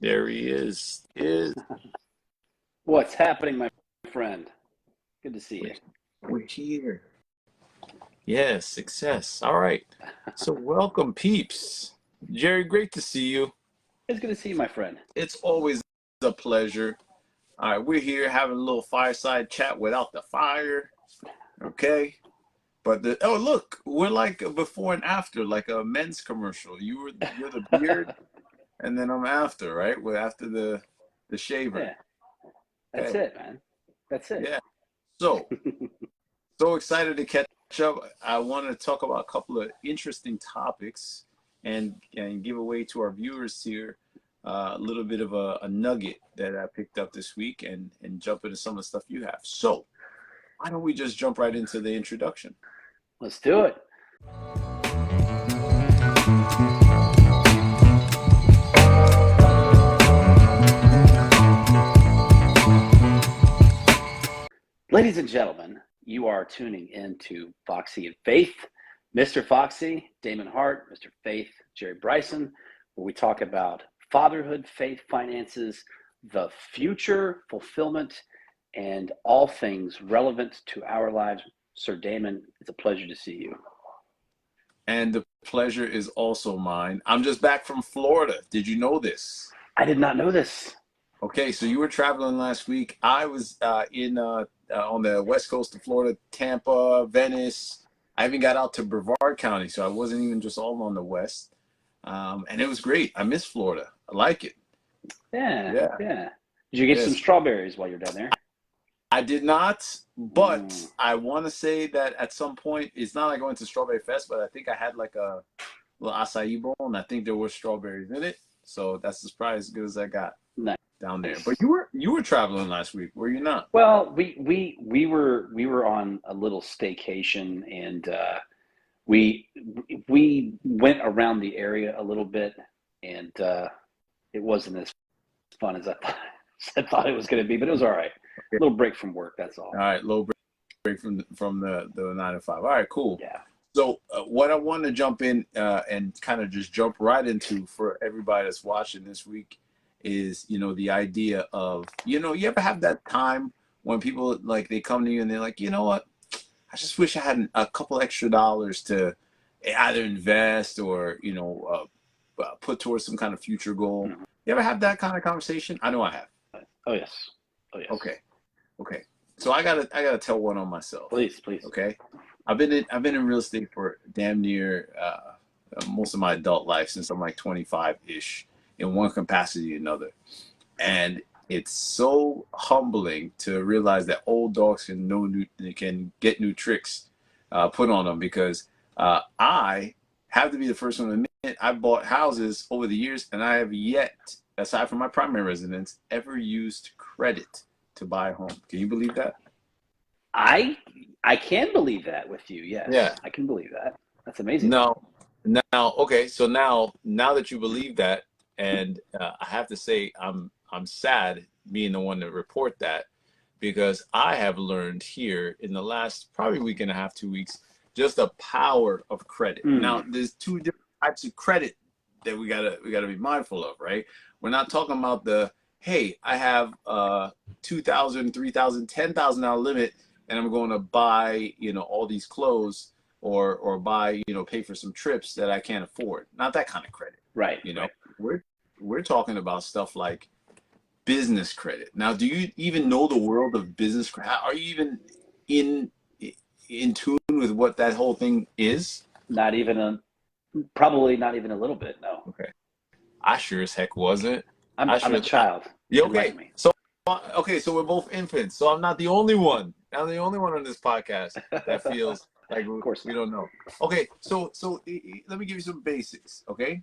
There he is. What's happening, my friend? Good to see you. We're here. Yes, success. All right. So welcome, peeps. Jerry, great to see you. It's good to see you, my friend. It's always a pleasure. All right, we're here having a little fireside chat without the fire. Okay. But oh look, we're like a before and after, like a men's commercial. You're the beard, and then I'm after, right? We're after the shaver. Yeah, that's Okay. it, man. That's it. Yeah. So so excited to catch up. I want to talk about a couple of interesting topics and give away to our viewers here a little bit of a nugget that I picked up this week and jump into some of the stuff you have. So why don't we just jump right into the introduction? Let's do it. Ladies and gentlemen, you are tuning into Foxy and Faith. Mr. Foxy, Damon Hart, Mr. Faith, Jerry Bryson, where we talk about fatherhood, faith, finances, the future, fulfillment, and all things relevant to our lives. Sir Damon, it's a pleasure to see you. And the pleasure is also mine. I'm just back from Florida. Did you know this? I did not know this. Okay, so you were traveling last week. I was in on the west coast of Florida, Tampa, Venice. I even got out to Brevard County, so I wasn't even just all on the west. And it was great. I miss Florida. I like it. Yeah. Yeah. Did you get some Yes. strawberries while you're down there? I did not, but Mm. I want to say that at some point, it's not like going to Strawberry Fest, but I think I had like a little acai bowl, and I think there were strawberries in it. So that's probably as good as I got Nice. down there. But you were traveling last week, were you not? Well, we were on a little staycation, and we went around the area a little bit, and it wasn't as fun as I thought it was going to be, but it was all right. A Okay. little break from work, that's all. All right, low break from the 9 to 5. All right, cool. Yeah. So what I want to jump in and kind of just jump right into for everybody that's watching this week is, the idea of, you ever have that time when people like they come to you and they're like, you know what, I just wish I had a couple extra dollars to either invest or, put towards some kind of future goal. Mhm. You ever have that kind of conversation? I know I have. Oh yes. Oh yes. Okay. So I gotta tell one on myself. Please. Okay. I've been in real estate for damn near most of my adult life since I'm like 25-ish in one capacity or another. And it's so humbling to realize that old dogs can get new tricks put on them because I have to be the first one to admit I bought houses over the years and I have yet, aside from my primary residence, ever used credit to buy a home. Can you believe that? I can believe that with you. Yes. Yeah. I can believe that. That's amazing. Now, okay. So now that you believe that, and I have to say, I'm sad being the one to report that because I have learned here in the last probably week and a half, 2 weeks, just the power of credit. Now, there's two different types of credit that we gotta be mindful of, right? We're not talking about the hey, I have $2,000, $3,000, $10,000 limit, and I'm going to buy all these clothes or buy pay for some trips that I can't afford. Not that kind of credit. Right. Right. We're talking about stuff like business credit. Now, do you even know the world of business credit? Are you even in tune with what that whole thing is? Probably not even a little bit. No. Okay. I sure as heck wasn't. I'm a child. Yeah, Enlighten okay. me. So we're both infants. So I'm not the only one. I'm the only one on this podcast that feels like Of course we not. don't know. Okay, so let me give you some basics, okay?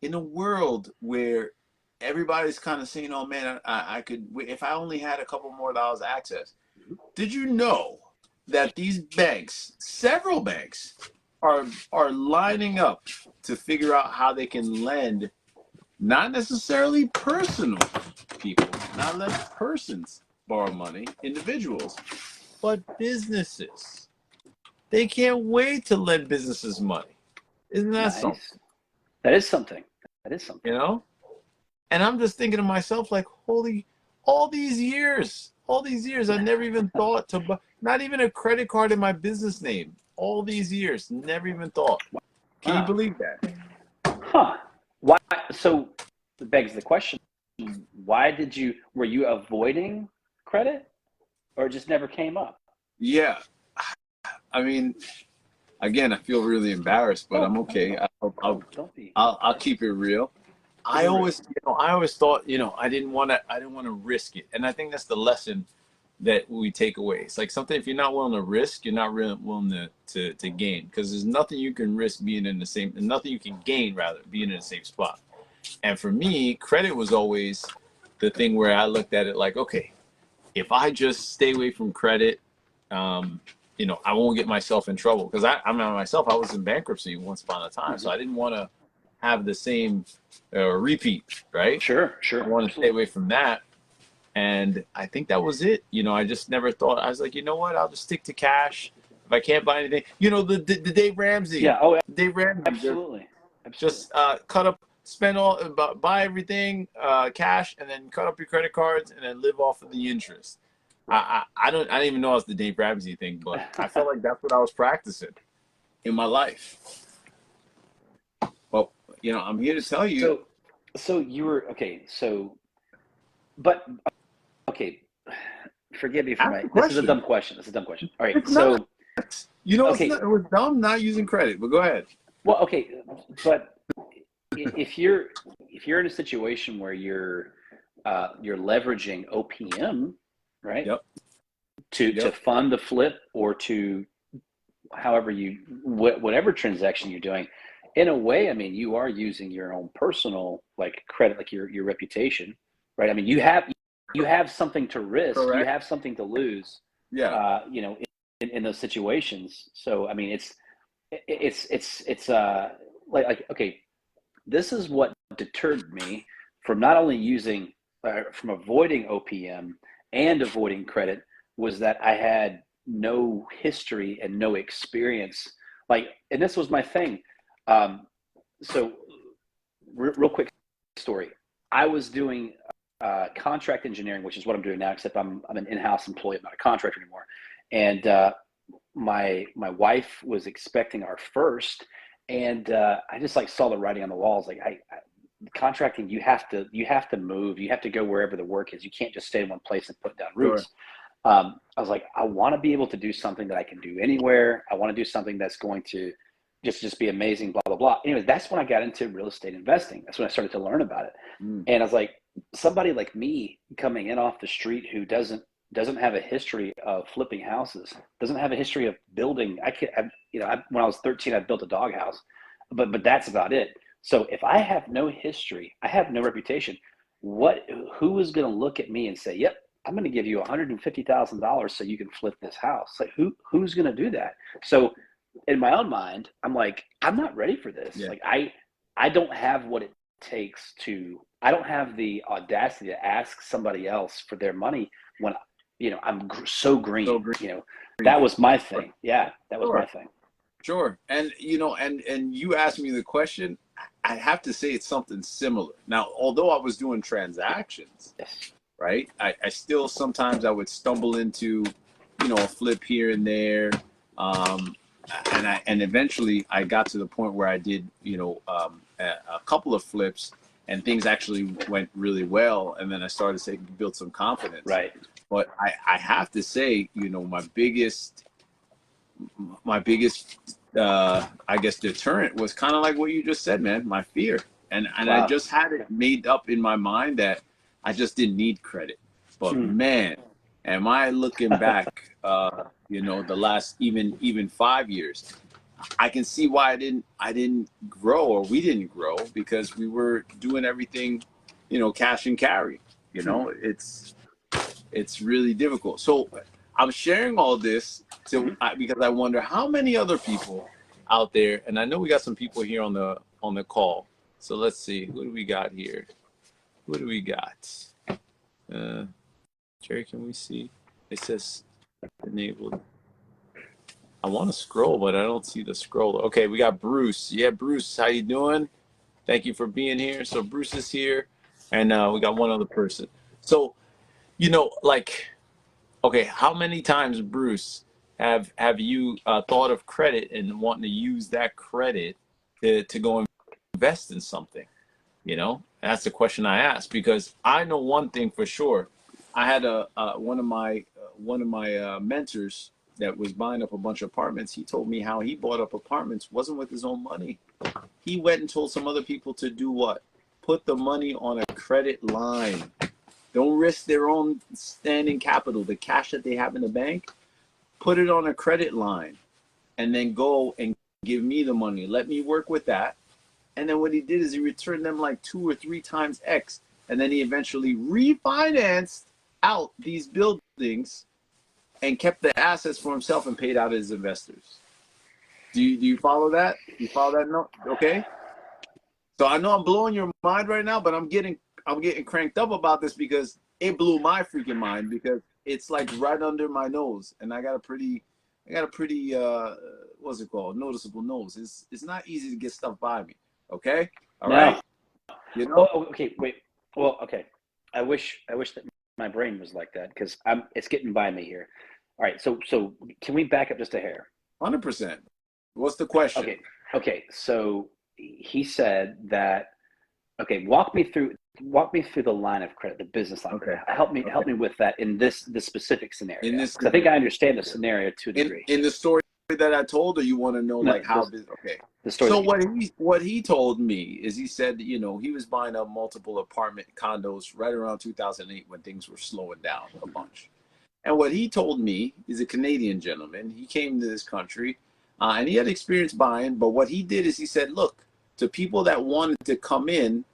In a world where everybody's kind of saying, "Oh man, I could if I only had a couple more dollars access." Did you know that these banks, several banks, are lining up to figure out how they can lend not necessarily personal people, not let persons borrow money, individuals, but businesses. They can't wait to lend businesses money. Isn't that something? Nice. That is something. That is something. You know? And I'm just thinking to myself, like, holy, all these years, I never even thought to buy, not even a credit card in my business name. All these years, never even thought. Can you Wow. believe that? Huh. Why? So it begs the question, why were you avoiding credit or it just never came up? Yeah. I mean, again, I feel really embarrassed, but I'm No, okay. don't be I'll embarrassed. keep it real. Keep it real. I always thought, I didn't want to risk it. And I think that's the lesson that we take away. It's like something, if you're not willing to risk, you're not really willing to gain, because there's nothing you can risk being in the same, nothing you can gain rather being in the same spot. And for me, credit was always the thing where I looked at it like, okay, if I just stay away from credit, um, I won't get myself in trouble, because I'm not myself. I was in bankruptcy once upon a time, Mm-hmm. so I didn't want to have the same repeat, right? Sure, I sure, want to stay absolutely. away from that. And I think that was it. I just never thought. I was like, you know what? I'll just stick to cash. If I can't buy anything, the Dave Ramsey, Yeah. Oh, Dave Ramsey, absolutely, absolutely. just cut up, spend all, buy everything cash, and then cut up your credit cards, and then live off of the interest. Right. I didn't even know it was the Dave Ramsey thing, but I felt like that's what I was practicing in my life. Well, I'm here to tell you. So, so you were okay. But okay, forgive me for Ask my. the This is a question. dumb question. This is a dumb question. All right. It's not. So, It's not. okay. It was dumb not using credit, but go ahead. Well, okay, but if you're in a situation where you're leveraging OPM, right, Yep. to Yep. fund the flip or to however whatever transaction you're doing, in a way, I mean, you are using your own personal like credit, like your reputation, right? I mean, you have something to risk, you Correct. have something to lose, Yeah. in those situations. So, I mean, it's like okay, this is what deterred me from not only using from avoiding OPM and avoiding credit, was that I had no history and no experience. Like, and this was my thing. Um, so, real quick story. I was doing contract engineering, which is what I'm doing now, except I'm an in-house employee. I'm not a contractor anymore. And my wife was expecting our first, and I just like saw the writing on the walls. Like, contracting, you have to move, you have to go wherever the work is. You can't just stay in one place and put down Sure. roots. I was like, I want to be able to do something that I can do anywhere. I want to do something that's going to just be amazing, blah blah blah. Anyway, that's when I got into real estate investing. That's when I started to learn about it. Mm. And I was like, somebody like me coming in off the street who doesn't have a history of flipping houses, doesn't have a history of building. When I was 13, I built a doghouse, but that's about it. So if I have no history, I have no reputation. Who is going to look at me and say, "Yep, I'm going to give you $150,000 so you can flip this house"? Like, who's going to do that? So in my own mind, I'm like, I'm not ready for this. Yeah. Like, I don't have what it takes to. I don't have the audacity to ask somebody else for their money when I'm so So green. green. That was my thing. Yeah, that was my Sure. thing. Sure. And and you asked me the question, I have to say it's something similar. Now, although I was doing transactions, Yes. right? I still sometimes I would stumble into, a flip here and there. Um, and eventually I got to the point where I did, a couple of flips, and things actually went really well. And then I started to build some confidence. Right. But I have to say, my biggest I guess deterrent was kind of like what you just said, man, my fear. And I Wow. just had it made up in my mind that I just didn't need credit. But Hmm. man, am I looking back, the last even 5 years, I can see why I didn't grow, or we didn't grow, because we were doing everything, cash and carry. Hmm. It's really difficult. So I'm sharing all this Hmm. because I wonder how many other people out there, and I know we got some people here on the call. So let's see, who do we got here? Who do we got? Uh, Jerry, can we see? It says enabled. I want to scroll, but I don't see the scroll. Okay, we got Bruce. Yeah, Bruce, how you doing? Thank you for being here. So Bruce is here, and we got one other person. So, like, okay, how many times, Bruce, have you thought of credit and wanting to use that credit to go invest in something? That's the question I asked, because I know one thing for sure. I had one of my mentors that was buying up a bunch of apartments. He told me how he bought up apartments wasn't with his own money. He went and told some other people to do what? Put the money on a credit line. Don't risk their own standing capital, the cash that they have in the bank. Put it on a credit line, and then go and give me the money. Let me work with that. And then what he did is he returned them like 2 or 3 times X. And then he eventually refinanced out these buildings and kept the assets for himself and paid out his investors. Do you follow that? You follow that? No? Okay. So I know I'm blowing your mind right now, but I'm getting cranked up about this because it blew my freaking mind, because it's like right under my nose, and I got a pretty what's it called? Noticeable nose. It's not easy to get stuff by me. Okay? All No. right? You know? Oh, okay. Wait. Well, okay. I wish that my brain was like that, because it's getting by me here. All right. So can we back up just a hair? 100%. What's the question? Okay. So he said that. Okay. Walk me through the line of credit, the business line. Okay. Help me with that in this specific scenario. In this, Because I think I understand the scenario to a degree. in the story that I told, or you want to know No, like how? Okay. the story. So what he told me is, he said, he was buying up multiple apartment condos right around 2008 when things were slowing down a bunch. And what he told me is, a Canadian gentleman. He came to this country, and he had experience buying. But what he did is he said, look, to people that wanted to come in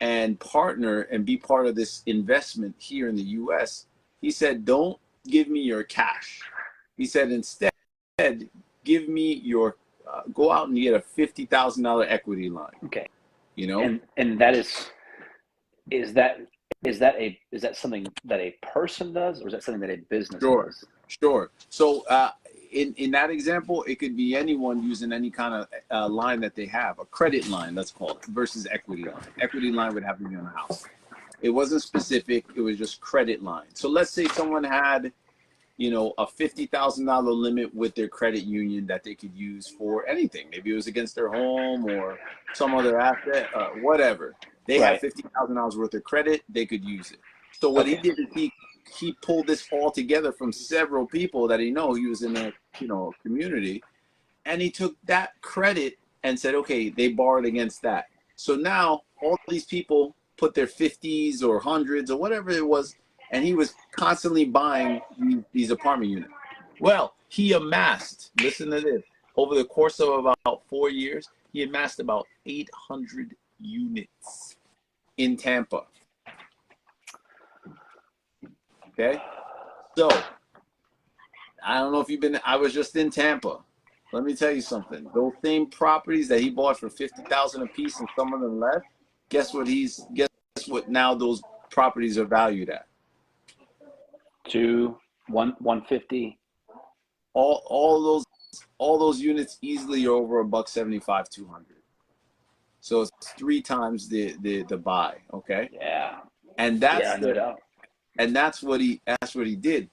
and partner and be part of this investment here in the U.S., he said, don't give me your cash. He said, instead, give me your, go out and get a $50,000 equity line. Okay. And that is that something that a person does, or is that something that a business does? Sure. So in that example, it could be anyone using any kind of line that they have, a credit line, let's call it, versus equity line. Equity line would have to be on a house. It wasn't specific. It was just credit line. So let's say someone had, a $50,000 limit with their credit union that they could use for anything. Maybe it was against their home or some other asset, whatever. They had $50,000 worth of credit. They could use it. So what he did is he pulled this all together from several people that he was in a community, and he took that credit and said, okay, they borrowed against that. So now all these people put their 50s or hundreds or whatever it was, and he was constantly buying these apartment units. Well, he amassed, listen to this, over the course of about 4 years, he amassed about 800 units in Tampa. Okay? So, I don't know if you've been, I was just in Tampa. Let me tell you something. Those same properties that he bought for $50,000 a piece and some of them left, guess what now those properties are valued at? 150. All those units easily are over $175, 200. So it's 3 times the buy, okay? Yeah. And that's no doubt. And that's what he did.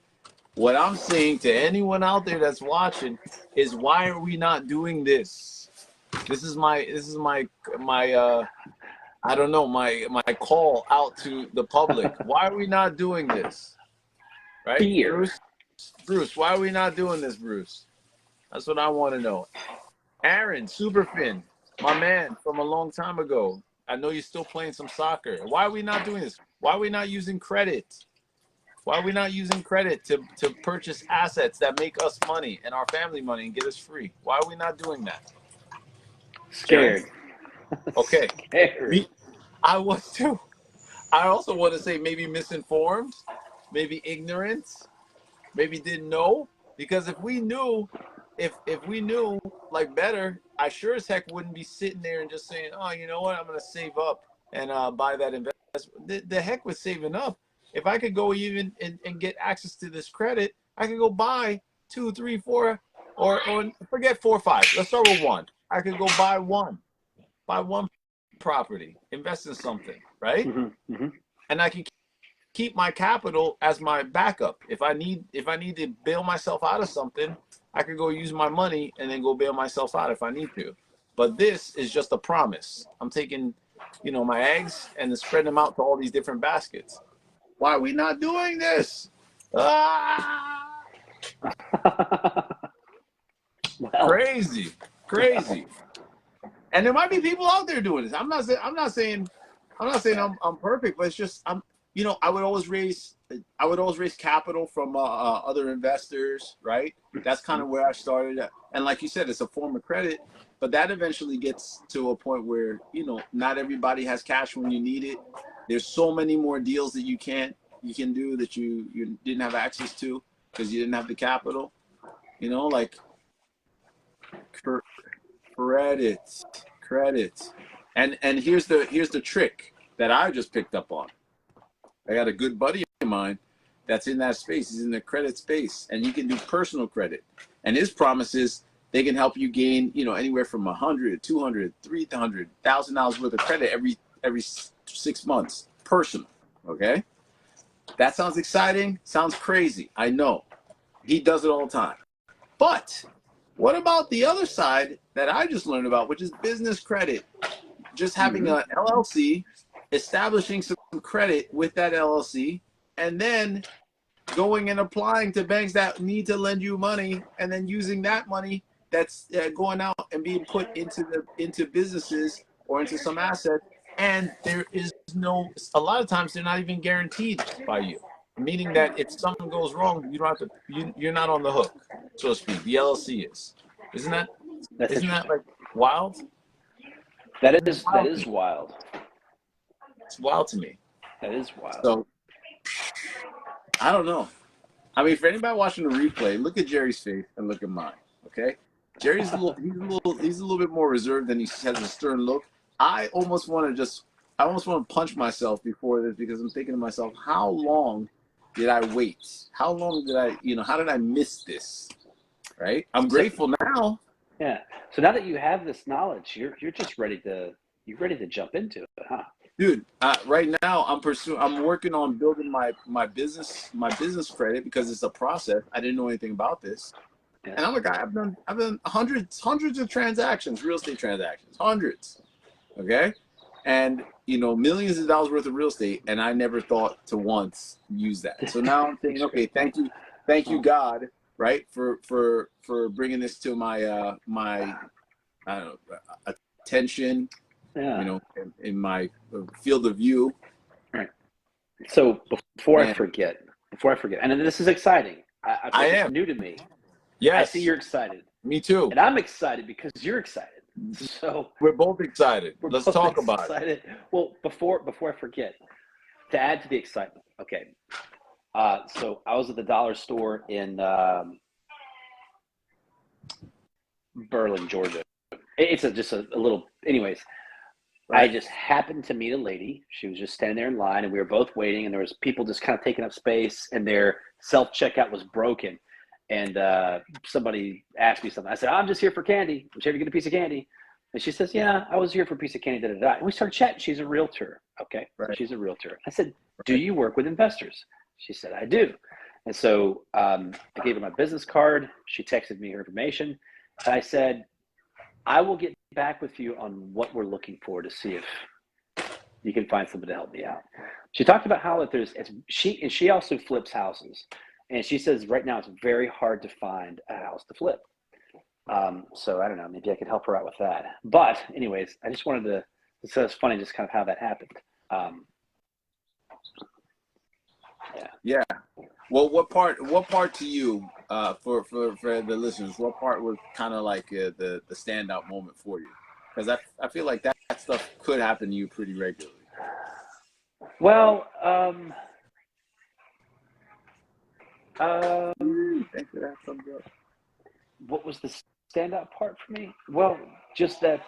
What I'm saying to anyone out there that's watching is, why are we not doing this? This is my I don't know, my call out to the public. Why are we not doing this? Right? Fear. Bruce, why are we not doing this, Bruce? That's what I want to know. Aaron, Superfin, my man from a long time ago. I know you're still playing some soccer. Why are we not doing this? Why are we not using credit? Why are we not using credit to purchase assets that make us money and our family money and get us free? Why are we not doing that? Scared. Okay. Scared. I was too. I also want to say maybe misinformed, maybe ignorant, maybe didn't know. Because if we knew like better, I sure as heck wouldn't be sitting there and just saying, oh, you know what, I'm going to save up and buy that investment. The heck with saving up. If I could go even and get access to this credit, I could go buy 2, 3, 4, or forget 4 or 5. Let's start with 1. I could go buy one property, invest in something. right? Mm-hmm. Mm-hmm. And I can keep my capital as my backup. If I need to bail myself out of something, I could go use my money and then go bail myself out if I need to. But this is just a promise. I'm taking, my eggs and then spreading them out to all these different baskets. Why are we not doing this? Ah! Well, Crazy, crazy. And there might be people out there doing this. I'm not saying I'm perfect, but it's just I would always raise capital from other investors, right? That's kind of where I started. And like you said, it's a form of credit, but that eventually gets to a point where not everybody has cash when you need it. There's so many more deals that you can do that you didn't have access to because you didn't have the capital. Like credit, credit, and here's the trick that I just picked up on. I got a good buddy of mine that's in that space. He's in the credit space, and you can do personal credit. And his promise is they can help you gain, anywhere from $100, $200, $300,000 worth of credit every 6 months, personal. Okay, that sounds exciting. Sounds crazy. I know. He does it all the time. But what about the other side that I just learned about, which is business credit? Just having an LLC, establishing some credit with that LLC, and then going and applying to banks that need to lend you money, and then using that money that's going out and being put into businesses or into some asset. And there is a lot of times they're not even guaranteed by you, meaning that if something goes wrong, you don't have to. You're not on the hook, so to speak. The LLC is. Isn't that? that's Isn't that interesting. like wild? That It's is that wild to is me. wild. It's wild to me. That is wild. So I don't know. I mean, for anybody watching the replay, look at Jerry's face and look at mine. Okay, Jerry's he's a little bit more reserved than he has a stern look. I almost want to punch myself before this because I'm thinking to myself, how long did I wait? How long did how did I miss this? Right? I'm So grateful now. yeah. So now that you have this knowledge, you're just ready to jump into it, huh? Dude, right now I'm working on building my business credit because it's a process. I didn't know anything about this. Yes. And I'm a guy, I've done hundreds of transactions, real estate transactions, hundreds. Okay. And millions of dollars worth of real estate, and I never thought to once use that. So now I'm saying, okay, thank you, God, right, for bringing this to my I don't know, attention, Yeah. in my field of view. Right. So before I And forget, and this is exciting. I feel I like it's am, new to me. I see yes, you're excited, me too. and I'm excited because you're excited. So We're both excited. we're Let's both talk about it. excited. Well, before I forget, to add to the excitement, okay. So I was at the dollar store in Berlin, Georgia. It's just a little. Anyways, I Right. just happened to meet a lady. She was just standing there in line, and we were both waiting. And there was people just kind of taking up space, and their self checkout was broken. And somebody asked me something. I said, "I'm just here for candy. I'm here to get a piece of candy." And she says, "Yeah, I was here for a piece of candy." Da da da. And we started chatting. She's a realtor. Okay, Right. she's a realtor. I said, "Do Right. you work with investors?" She said, "I do." And so I gave her my business card. She texted me her information, and I said, "I will get back with you on what we're looking for to see if you can find somebody to help me out." She talked about how that she also flips houses, and she says right now it's very hard to find a house to flip. So I don't know, maybe I could help her out with that. But anyways, I just wanted to. So it's funny just kind of how that happened. Um, yeah. Yeah. Well, what part to you, for the listeners, what part was kind of like the standout moment for you? Because I feel like that stuff could happen to you pretty regularly. Well, Thanks for that thumbs up. what was the standout part for me? Well, just that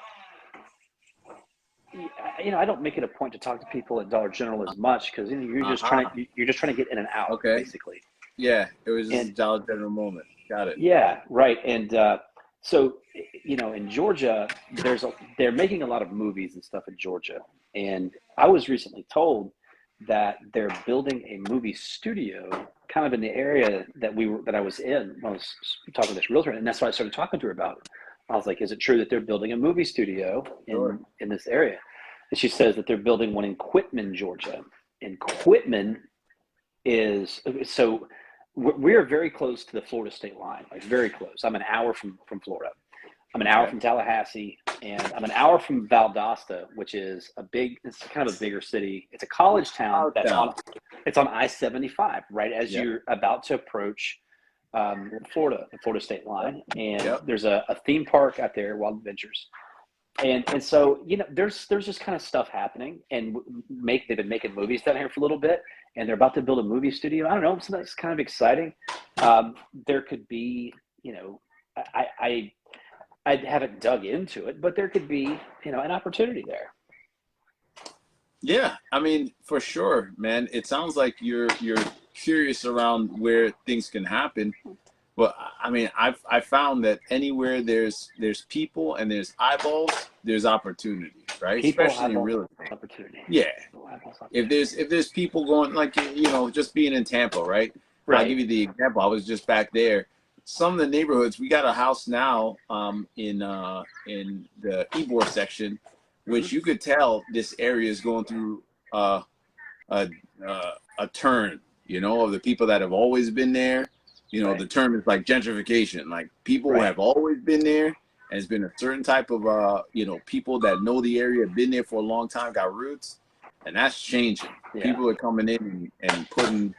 I don't make it a point to talk to people at Dollar General as much because Uh-huh. you're just trying to get in and out Okay. basically. Yeah, it was just a And Dollar General moment. Got it. yeah, right. And so in Georgia, they're making a lot of movies and stuff in Georgia, and I was recently told that they're building a movie studio kind of in the area that I was in when I was talking to this realtor, and that's why I started talking to her about it. I was like, "Is it true that they're building a movie studio Sure. in this area?" And she says that they're building one in Quitman, Georgia. And Quitman is so we're very close to the Florida state line, like very close. I'm an hour from Florida. I'm an hour Okay. from Tallahassee, and I'm an hour from Valdosta, which is it's kind of a bigger city. It's a college town Out down. it's on I-75, right as Yep. you're about to approach the Florida state line. And Yep. there's a theme park out there, Wild Adventures. And so, there's just kind of stuff happening, and they've been making movies down here for a little bit, and they're about to build a movie studio. I don't know, so that's kind of exciting. There could be, I haven't dug into it, but there could be, an opportunity there. Yeah, I mean, for sure, man. It sounds like you're curious around where things can happen. But I mean, I found that anywhere there's people and there's eyeballs, there's opportunity, right? People, Especially in eyeballs, real estate. opportunity. Yeah. People, eyeballs, If there's people going, like, just being in Tampa, right? I'll right. give you the example. I was just back there. Some of the neighborhoods, we got a house now in the Ybor section, which you could tell this area is going through a a turn, of the people that have always been there. Right. The term is like gentrification. Like, people who Right. have always been there, and it's been a certain type of people that know the area, have been there for a long time, got roots, and that's changing. Yeah. People are coming in and putting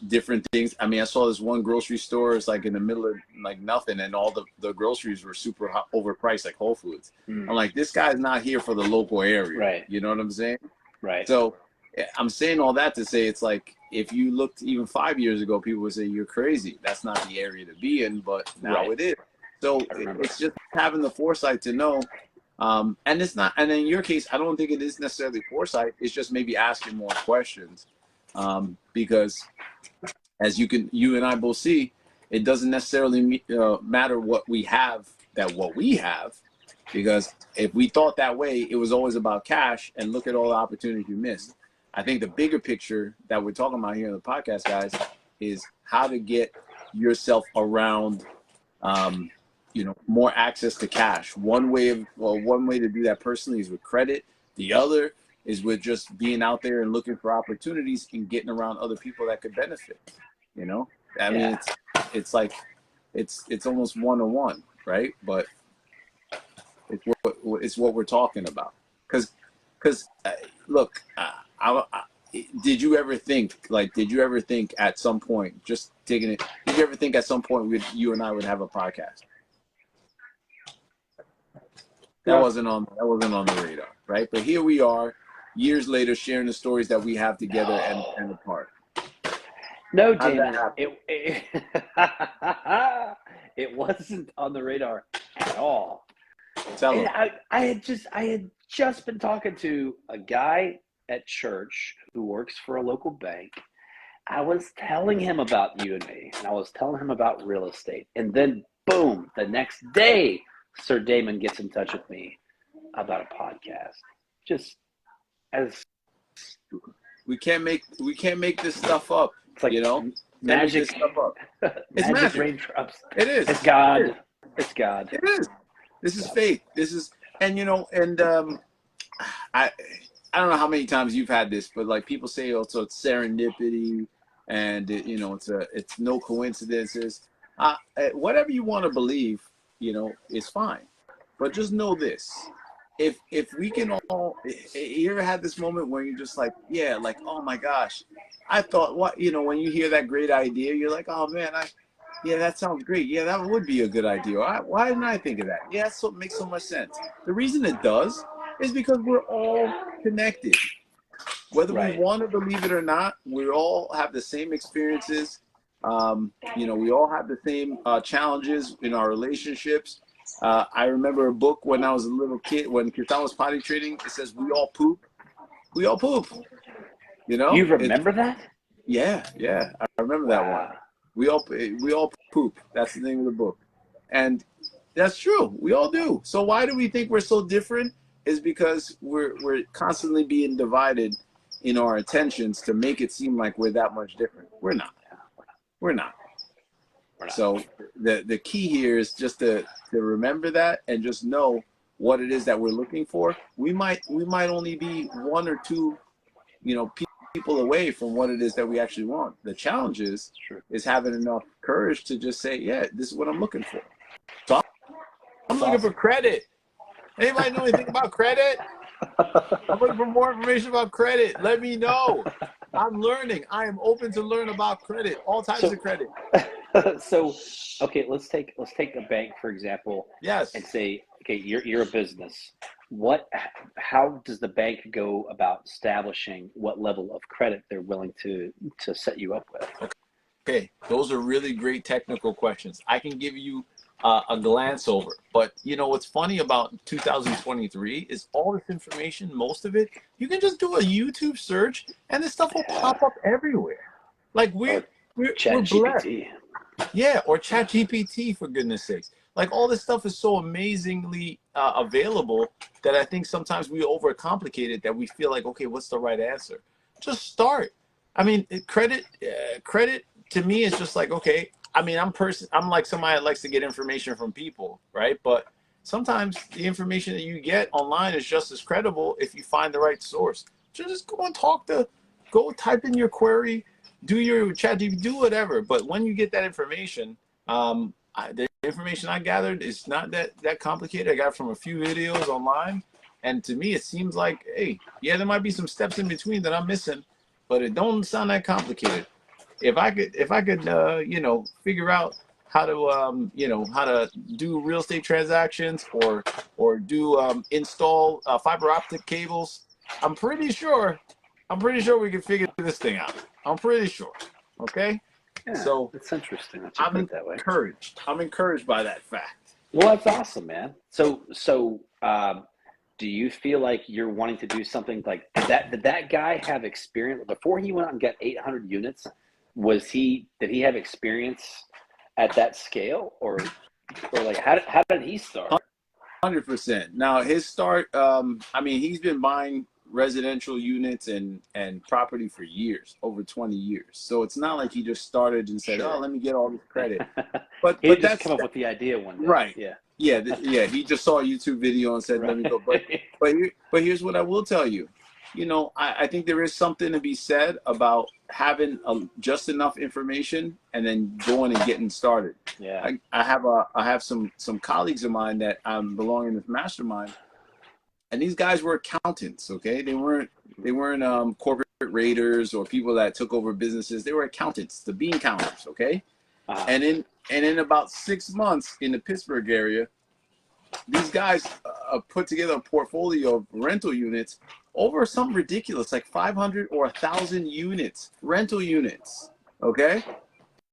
different things. I mean, I saw this one grocery store. It's like in the middle of like nothing, and all the groceries were super overpriced, like Whole Foods. I'm like, this guy's not here for the local area. Right. You know what I'm saying? Right. So I'm saying all that to say, it's like, if you looked even 5 years ago, people would say you're crazy. That's not the area to be in, but now it is. So it's just having the foresight to know. And it's not, and in your case, I don't think it is necessarily foresight. It's just maybe asking more questions. Because as you and I both see, it doesn't necessarily matter what we have, because if we thought that way, it was always about cash, and look at all the opportunities you missed. I think the bigger picture that we're talking about here in the podcast, guys, is how to get yourself around, more access to cash. One way to do that personally is with credit. The other is with just being out there and looking for opportunities and getting around other people that could benefit. I mean, it's like, it's almost one-on-one, right? But it's what we're talking about. Because look, did you ever think at some point, just taking it, did you ever think at some point you and I would have a podcast? That wasn't on the radar, right? But here we are, years later, sharing the stories that we have together and apart. No, Damon, it wasn't on the radar at all. Tell them. I had just been talking to a guy at church who works for a local bank. I was telling him about you and me, and I was telling him about real estate. And then, boom, the next day, Sir Damon gets in touch with me about a podcast. Just as we can't make this stuff up. it's like magic. Stuff up. It's magic raindrops. It is. It's God. It's God. It is. This is faith. This is, and I don't know how many times you've had this, but like, people say also it's serendipity, and it's no coincidences. Whatever you want to believe, is fine. But just know this: if we can all, you ever had this moment where you're just like, yeah, like, oh my gosh, I thought, when you hear that great idea, you're like, oh man, yeah, that sounds great. Yeah, that would be a good idea. Why didn't I think of that? Yeah, it makes so much sense. The reason it does is because we're all connected. Whether we want to believe it or not, we all have the same experiences. We all have the same challenges in our relationships. I remember a book when I was a little kid, when Kirtan was potty training. It says, we all poop. We all poop. You remember that? Yeah, I remember that one. We all poop. That's the name of the book. And that's true. We all do. So why do we think we're so different? is because we're constantly being divided in our attentions to make it seem like we're that much different. We're not. We're not. We're not. So the key here is just to remember that and just know what it is that we're looking for. We might only be one or two, people away from what it is that we actually want. The challenge is having enough courage to just say, yeah, this is what I'm looking for. So I'm looking for credit. Anybody know anything about credit? I'm looking for more information about credit. Let me know. I'm learning. I am open to learn about credit, all types of credit. So, okay, let's take a bank for example. Yes. And say, okay, you're a business. How does the bank go about establishing what level of credit they're willing to set you up with? Okay, those are really great technical questions. I can give you a glance over, but what's funny about 2023 is all this information, most of it, you can just do a YouTube search and this stuff will pop up everywhere. Like we're blessed. Yeah, or Chat GPT, for goodness sakes. Like all this stuff is so amazingly available that I think sometimes we overcomplicate it, that we feel like, okay, what's the right answer? Just start. I mean, credit to me is just like, okay, I mean, I'm like somebody that likes to get information from people, right? But sometimes the information that you get online is just as credible if you find the right source. So just go type in your query, do your chat, do whatever. But when you get that information, the information I gathered is not that complicated. I got it from a few videos online. And to me, it seems like, hey, yeah, there might be some steps in between that I'm missing, but it don't sound that complicated. If I could, figure out how to do real estate transactions or do install fiber optic cables, I'm pretty sure we can figure this thing out. I'm pretty sure. Okay. Yeah, so that's interesting. I'm encouraged. I'm encouraged by that fact. Well, that's awesome, man. So, do you feel like you're wanting to do something like that? Did that guy have experience before he went out and got 800 units? Did he have experience at that scale, or like how did he start? 100%. Now his start, I mean, he's been buying residential units and property for years, over 20 years. So it's not like he just started and said, "Oh, let me get all this credit." But he that's come up with the idea one day, right? Yeah. He just saw a YouTube video and said, "Let me go." But here's what I will tell you. I think there is something to be said about having just enough information and then going and getting started. Yeah. I have some colleagues of mine that belong in this mastermind, and these guys were accountants. Okay, they weren't corporate raiders or people that took over businesses. They were accountants, the bean counters. Okay, and in about 6 months in the Pittsburgh area, these guys put together a portfolio of rental units over something ridiculous, like 500 or 1,000 units, rental units. Okay,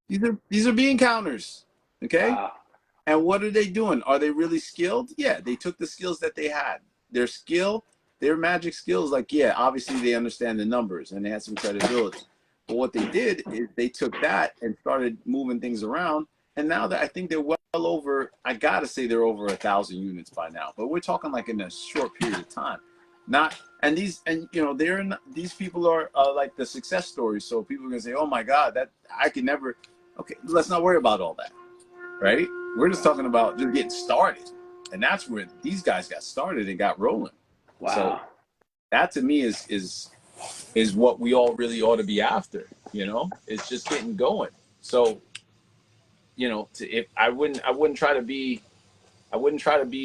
these are bean counters. Okay, and what are they doing? Are they really skilled? Yeah, they took the skills that they had. Their magic skills, like, yeah, obviously they understand the numbers and they had some credibility. But what they did is they took that and started moving things around. And now that I think they're well over, I gotta say they're over 1,000 units by now. But we're talking like in a short period of time. These people are like the success stories. So people are gonna say, "Oh my God, that I can never." Okay, let's not worry about all that, right? We're just talking about just getting started. And that's where these guys got started and got rolling. Wow. So that to me is what we all really ought to be after. It's just getting going. So, if I wouldn't try to be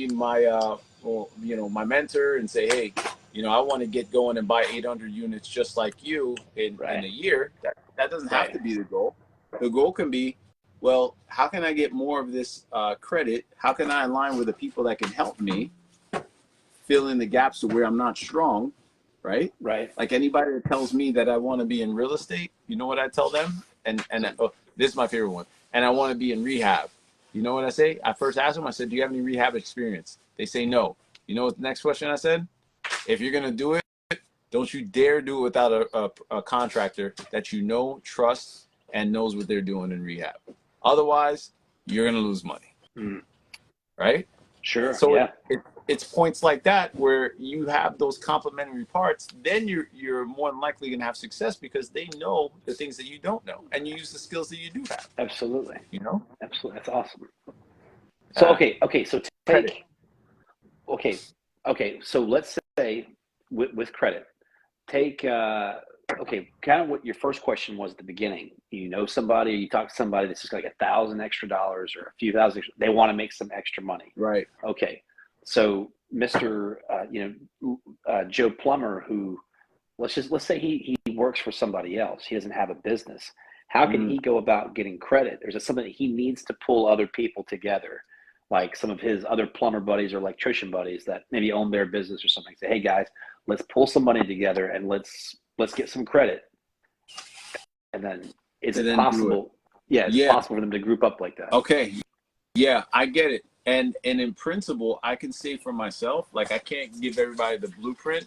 my my mentor and say, hey, I want to get going and buy 800 units just like you in a year. That doesn't have to be the goal. The goal can be, well, how can I get more of this credit? How can I align with the people that can help me fill in the gaps to where I'm not strong, right? Right. Like anybody that tells me that I want to be in real estate, you know what I tell them? And this is my favorite one. And I want to be in rehab. You know what I say? I first asked them, I said, "Do you have any rehab experience?" They say no. You know what the next question I said? If you're going to do it, don't you dare do it without a contractor that trusts, and knows what they're doing in rehab. Otherwise, you're going to lose money. Right? Sure. So yeah. it's points like that where you have those complementary parts, then you're more than likely going to have success because they know the things that you don't know, and you use the skills that you do have. Absolutely. You know, Absolutely. That's awesome. So, uh, okay. So credit. okay. So let's say with credit, take, okay, kind of what your first question was at the beginning. You know somebody, you talk to somebody that's just like $1,000 extra dollars or a few thousand extra, they want to make some extra money. Right. Okay. So Mr. Joe Plumber, who let's say he works for somebody else. He doesn't have a business. How can he go about getting credit? Or is it something that he needs to pull other people together, like some of his other plumber buddies or electrician buddies that maybe own their business or something? Say, hey guys, let's pull some money together and let's get some credit. And then is And it then do it. possible? Yeah, it's Yeah. possible for them to group up like that. Okay. Yeah, I get it. And in principle, I can say for myself, like I can't give everybody the blueprint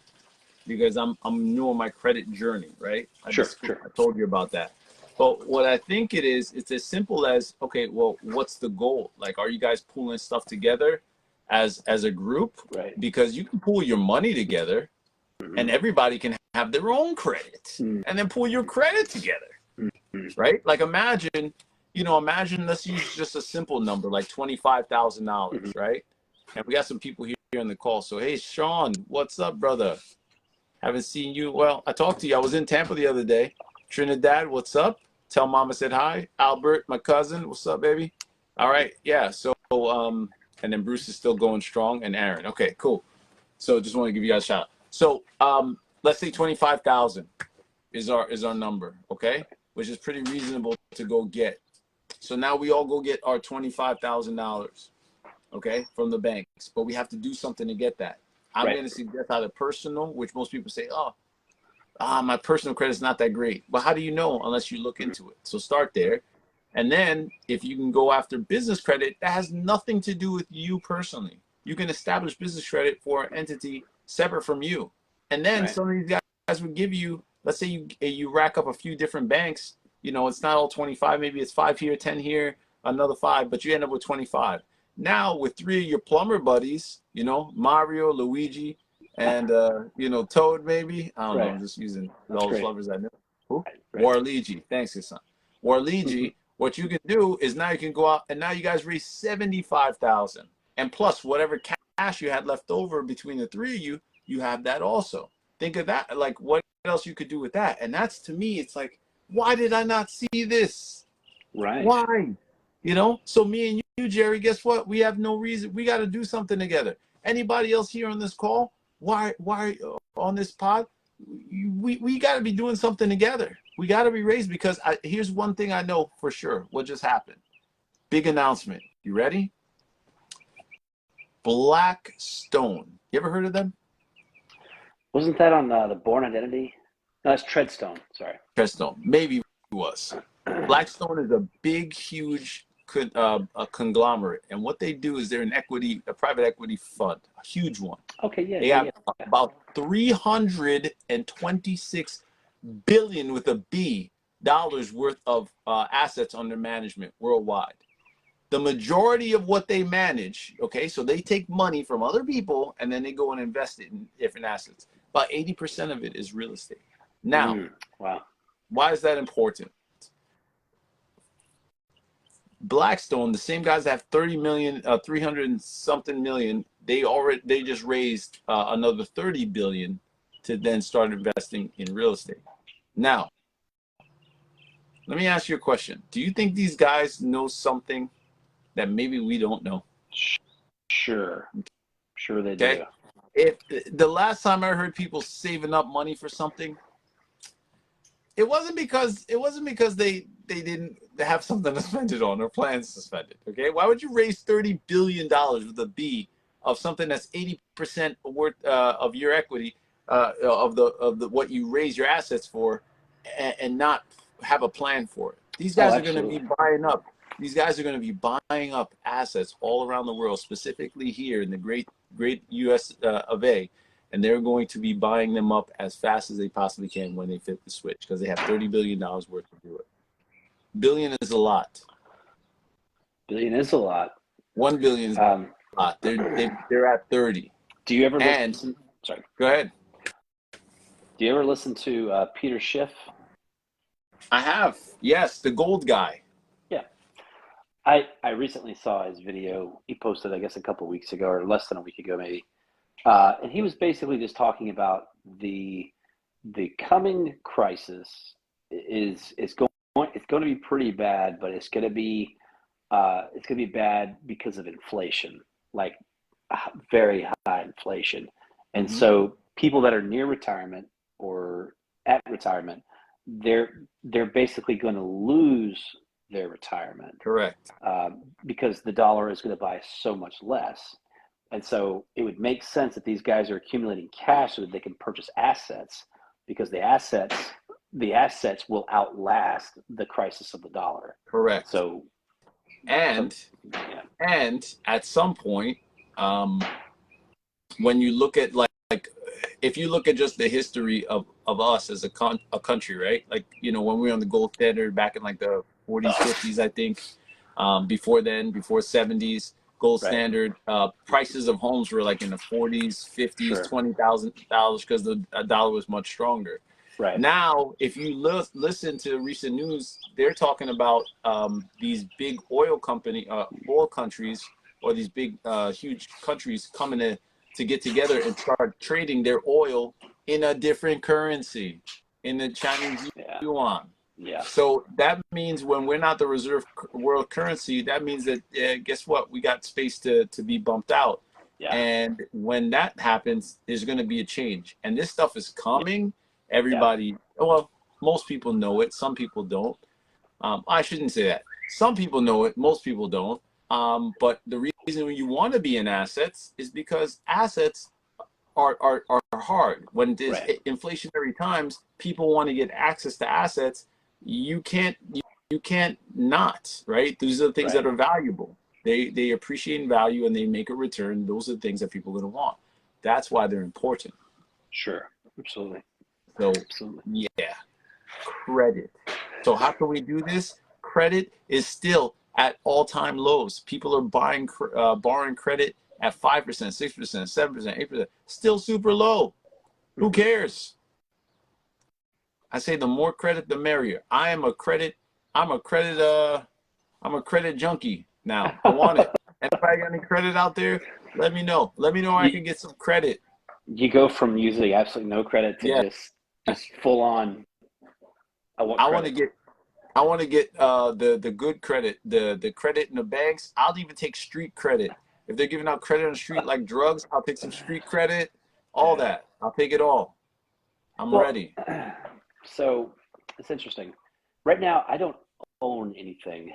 because I'm new on my credit journey, right? Sure. I told you about that. But what I think it is, it's as simple as, okay, well, what's the goal? Like, are you guys pulling stuff together as a group? Right. Because you can pool your money together and everybody can have their own credit and then pool your credit together, right? Like imagine, let's use just a simple number, like $25,000, right? And we got some people here on the call. So, hey, Sean, what's up, brother? Haven't seen you. Well, I talked to you. I was in Tampa the other day. Trinidad, what's up? Tell mama said hi. Albert, my cousin, what's up, baby? All right, yeah. So, and then Bruce is still going strong, and Aaron. Okay, cool. So, just want to give you guys a shout out. So, let's say 25,000 is our number, okay? Which is pretty reasonable to go get. So now we all go get our $25,000, okay, from the banks. But we have to do something to get that. I'm going to suggest either personal, which most people say, my personal credit is not that great. But how do you know unless you look into it? So start there. And then if you can go after business credit, that has nothing to do with you personally. You can establish business credit for an entity separate from you. And then some of these guys would give you, let's say you rack up a few different banks. It's not all 25. Maybe it's 5 here, 10 here, another 5, but you end up with 25. Now with 3 of your plumber buddies, Mario, Luigi, and Toad, maybe. I don't know. I'm just using all the plumbers I know. Who? Warligi. Thanks, his son. Warligi. What you can do is now you can go out and now you guys raise 75,000, and plus whatever cash you had left over between the 3 of you, you have that also. Think of that. Like what else you could do with that? And that's, to me, it's like, why did I not see this? Right. Why? So me and you, Jerry, guess what? We have no reason. We got to do something together. Anybody else here on this call? Why on this pod? We got to be doing something together. We got to be raised because here's one thing I know for sure. What just happened? Big announcement. You ready? Blackstone. You ever heard of them? Wasn't that on the Born Identity? No, that's Treadstone. Sorry. Treadstone. Maybe it was. Blackstone is a big, huge a conglomerate, and what they do is they're a private equity fund, a huge one. Okay, yeah. They have about 326 billion with a B dollars worth of assets under management worldwide. The majority of what they manage, okay, so they take money from other people and then they go and invest it in different assets. About 80% of it is real estate. Now, why is that important? Blackstone, the same guys that have 30 million, 300 and something million, they just raised another 30 billion to then start investing in real estate. Now, let me ask you a question. Do you think these guys know something that maybe we don't know? Sure they do. If the last time I heard people saving up money for something, it wasn't because they didn't have something to spend it on or plans to spend it. Okay, why would you raise $30 billion with a B of something that's 80% worth of your equity of the what you raise your assets for, and not have a plan for it? These guys are going to be buying up. These guys are going to be buying up assets all around the world, specifically here in the great U.S. of A. And they're going to be buying them up as fast as they possibly can when they flip the switch, because they have $30 billion worth to do it. Billion is a lot. Billion is a lot. 1 billion is a lot. They're at 30. Do you ever And listen? Sorry. go ahead. Do you ever listen to Peter Schiff? I have, yes, the gold guy. Yeah. I recently saw his video. He posted, I guess, a couple of weeks ago or less than a week ago, maybe. And he was basically just talking about the coming crisis is going it's going to be pretty bad, but it's going to be bad because of inflation, like very high inflation. And Hmm. so people that are near retirement or at retirement, they're basically going to lose their retirement Correct. because the dollar is going to buy so much less. And so it would make sense that these guys are accumulating cash so that they can purchase assets because the assets will outlast the crisis of the dollar. Correct. So, so And yeah, and at some point, um, when you look at like if you look at just the history of us as a country, right? Like, when we were on the gold standard back in like the 40s, 50s, I think. Before then, before 70s, gold right, standard, prices of homes were like in the 40s, 50s, sure, $20,000 because the dollar was much stronger. right, Now, if you listen to recent news, they're talking about these big oil countries, or these big, huge countries coming to get together and start trading their oil in a different currency, in the Chinese yeah, yuan. yeah, So that means when we're not the reserve world currency, that means that guess what? We got space to be bumped out. yeah, And when that happens, there's going to be a change. And this stuff is coming. yeah, Everybody, well, most people know it. Some people don't. I shouldn't say that. Some people know it. Most people don't. But the reason you want to be in assets is because assets are hard. When there's right, inflationary times, people want to get access to assets. You can't not, right? These are the things that right, are valuable. They appreciate in value and they make a return. Those are the things that people are going to want. That's why they're important. sure, absolutely, So absolutely, yeah, credit. So how can we do this? Credit is still at all-time lows. People are borrowing credit at 5%, 6%, 7%, 8%. Still super low. Who hmm, cares? I say the more credit, the merrier. I'm a credit, I'm a credit junkie now. I want it. Anybody got any credit out there? Let me know. Let me know where I you can get some credit. you go from using absolutely no credit to Yeah, just full on. I want I want to credit. get I want to get the good credit, the credit in the banks. I'll even take street credit. If they're giving out credit on the street like drugs, I'll take some street credit. All Yeah. that. I'll take it all. I'm Well, ready. so it's interesting. Right now, I don't own anything.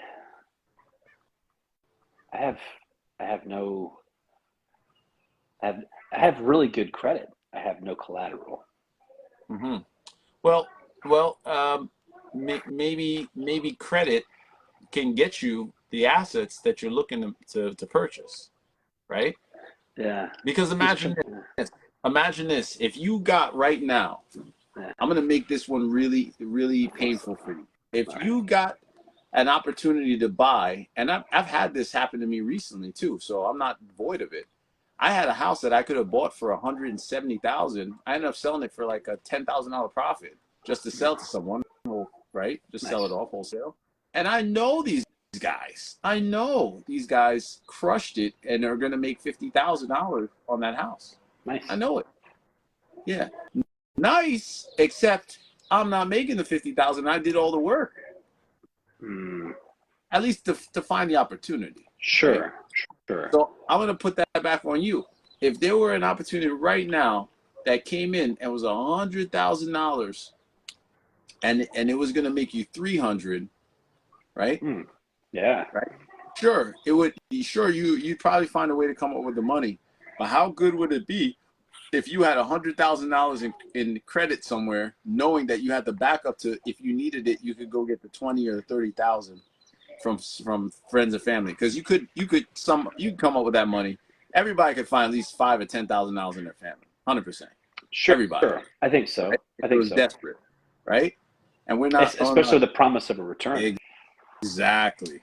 I have I have no I have I have really good credit. I have no collateral. Hmm. Well, well, maybe credit can get you the assets that you're looking to purchase, right? Yeah. Because It's tr- imagine this. If you got right now, yeah. I'm gonna make this one really, really painful for you. If All right. you got an opportunity to buy, and I've had this happen to me recently too, so I'm not void of it. I had a house that I could have bought for 170,000. I ended up selling it for like a $10,000 profit just to sell to someone, right? Just sell it Nice. off wholesale. And I know these guys. I know these guys crushed it and are going to make $50,000 on that house. I Nice. know it. Yeah, nice. Except I'm not making the 50,000. I did all the work, Mm, at least to find the opportunity, right? sure. Sure. So I'm going to put that back on you. If there were an opportunity right now that came in and was $100,000 and it was going to make you 300, right? Mm, yeah. Right. Sure, it would. Sure, you'd probably find a way to come up with the money. But how good would it be if you had $100,000 in credit somewhere, knowing that you had the backup to, if you needed it, you could go get the 20 or 30,000 from friends and family, because you could come up with that money. Everybody could find at least $5,000 or $10,000 in their family, 100%. Sure. Everybody, I think so. right? I If it think was so. desperate, right? And we're not on Especially the promise of a return. exactly.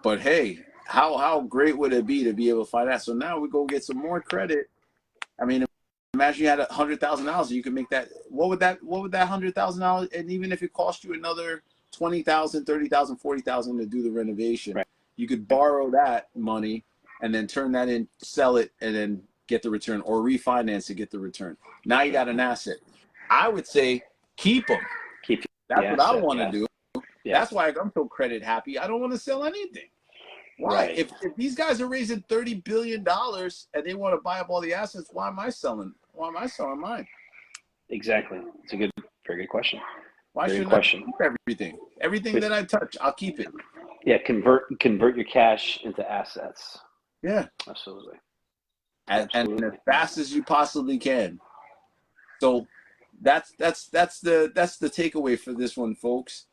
But hey, how great would it be to be able to find that? So now we go get some more credit, I mean, imagine you had $100,000. You could make that. What would that $100,000? And even if it cost you another 20,000, 30,000, 40,000 to do the renovation, Right. you could borrow that money and then turn that in, sell it, and then get the return, or refinance to get the return. Now you got an asset. I would say keep them. Keep That's the what I asset, want to yeah. do. Yeah. That's why I'm so credit happy. I don't want to sell anything. Why? Right. If these guys are raising $30 billion and they want to buy up all the assets, why am I selling? Why am I selling mine? Exactly. It's a very good question. Why Very good shouldn't I question. keep everything? Everything that I touch, I'll keep it. Yeah, convert your cash into assets. Yeah. Absolutely. And as fast as you possibly can. So that's the takeaway for this one, folks.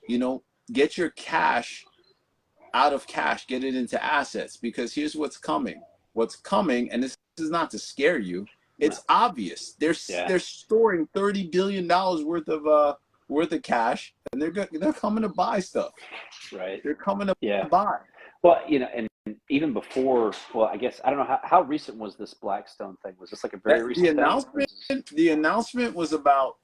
You know, get your cash out of cash, get it into assets, because here's what's coming. What's coming, and this is not to scare you. It's obvious. They're storing $30 billion worth of cash, and they're coming to buy stuff. Right. They're coming to buy. Well, you know, and even before, well, I guess I don't know how recent was this Blackstone thing? Was this like a very recent thing? The announcement was about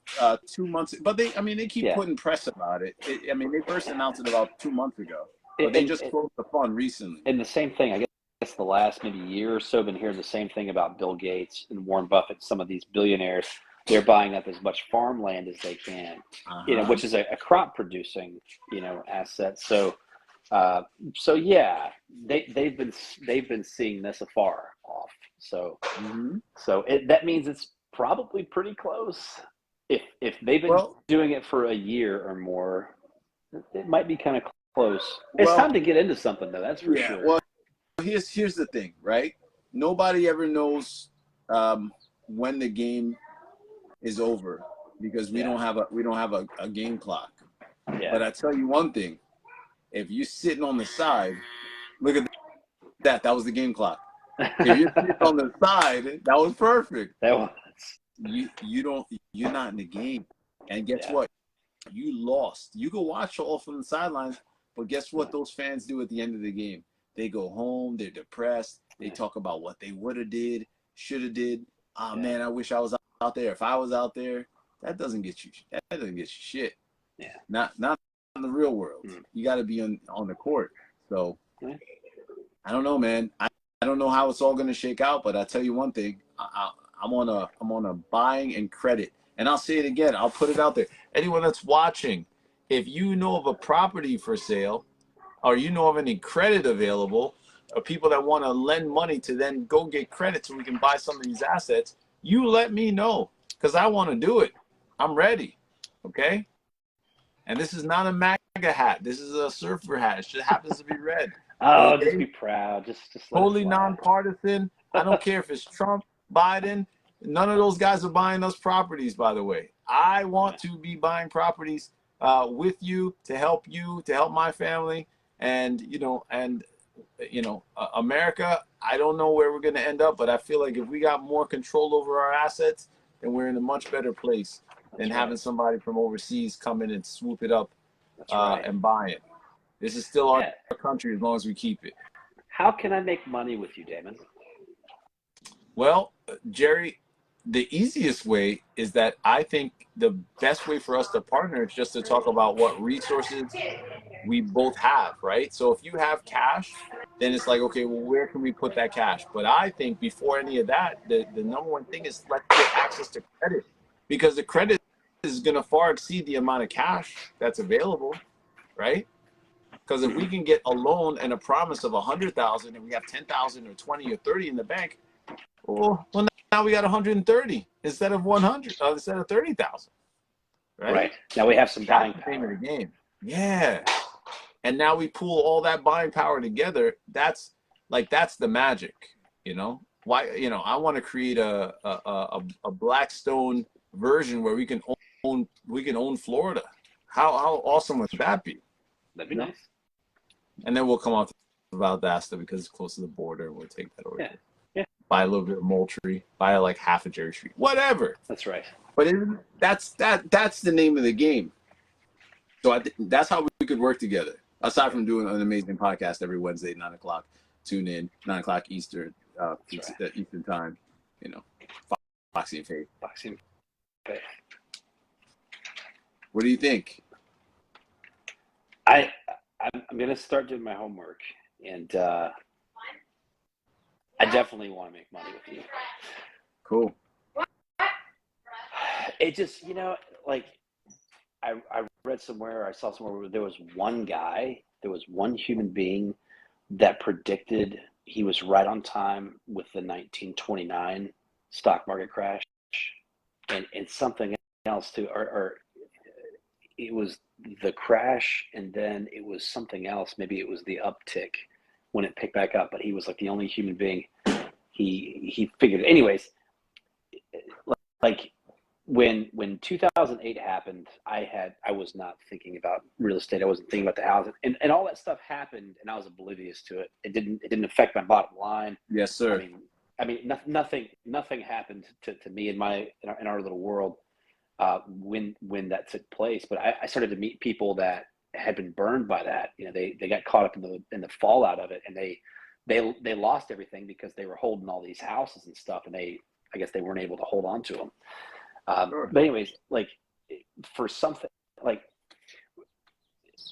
2 months, but they keep putting press about it. They first announced it about 2 months ago, but they just closed the fund recently. And the same thing, I guess the last maybe year or so, been hearing the same thing about Bill Gates and Warren Buffett. Some of these billionaires, they're buying up as much farmland as they can, you know, which is a crop producing, you know, asset. So yeah, they've been seeing this afar off. So that means it's probably pretty close. If they've been doing it for a year or more, it might be kind of close. It's time to get into something, though. That's for sure. Well, here's the thing, right? Nobody ever knows when the game is over, because we don't have a game clock. Yeah. But I tell you one thing: if you're sitting on the side, look at that. That was the game clock. If you're sitting on the side, that was perfect. That was. You're not in the game, and guess what? You lost. You can watch all from the sidelines, but guess what? Those fans do at the end of the game. They go home. They're depressed. They talk about what they would have did, should have did. Oh man, I wish I was out there. If I was out there, that doesn't get you. That doesn't get you shit. Yeah. Not in the real world. You got to be on the court. So I don't know, man. I don't know how it's all going to shake out, but I tell you one thing. I'm on a buying and credit. And I'll say it again. I'll put it out there. Anyone that's watching, if you know of a property for sale, or you know of any credit available, or people that want to lend money to then go get credit so we can buy some of these assets, you let me know, because I want to do it. I'm ready. Okay? And this is not a MAGA hat. This is a surfer hat. It just happens to be red. Oh, okay? Just be proud. Just totally nonpartisan. I don't care if it's Trump, Biden. None of those guys are buying us properties, by the way. I want to be buying properties with you, to help my family, and America. I don't know where we're going to end up, but I feel like if we got more control over our assets, then we're in a much better place than having somebody from overseas come in and swoop it up and buy it. This is still our country as long as we keep it. How can I make money with you, Damon? Well, Jerry, the easiest way is that I think the best way for us to partner is just to talk about what resources we both have, right? So if you have cash, then it's like, okay, well, where can we put that cash? But I think before any of that, the number one thing is let's get access to credit, because the credit is going to far exceed the amount of cash that's available, right? Because if we can get a loan and a promise of 100,000 and we have 10,000 or 20 or 30 in the bank, well, now we got 130 instead of 100, instead of 30,000. Right. Now we have some buying power. Name of the game. Yeah. And now we pool all that buying power together. That's the magic, you know. Why, I want to create a Blackstone version where we can own Florida. How awesome would that be? That'd be nice. And then we'll come out to Valdosta because it's close to the border. We'll take that over. Yeah. Buy a little bit of Moultrie. Buy like half of Jerry Street. Whatever. That's right. But that's the name of the game. So that's how we could work together. Aside from doing an amazing podcast every Wednesday, 9 o'clock. Tune in, 9 o'clock Eastern, Eastern time. you know, Foxy and Faith. Foxy and Faith. What do you think? I'm gonna start doing my homework, and I definitely want to make money with you. Cool. It just, like I read somewhere, I saw somewhere where there was one human being that predicted, he was right on time with the 1929 stock market crash, and something else too, or it was the crash, and then it was something else. Maybe it was the uptick when it picked back up. But he was like the only human being. He figured. Anyways, like when 2008 happened, I was not thinking about real estate. I wasn't thinking about the houses, and all that stuff happened, and I was oblivious to it. It didn't affect my bottom line. Yes, sir. I mean, nothing happened to me in our little world when that took place. But I started to meet people that had been burned by that. They got caught up in the fallout of it, and they lost everything because they were holding all these houses and stuff, and I guess they weren't able to hold on to them. Sure. But anyways, like for something like,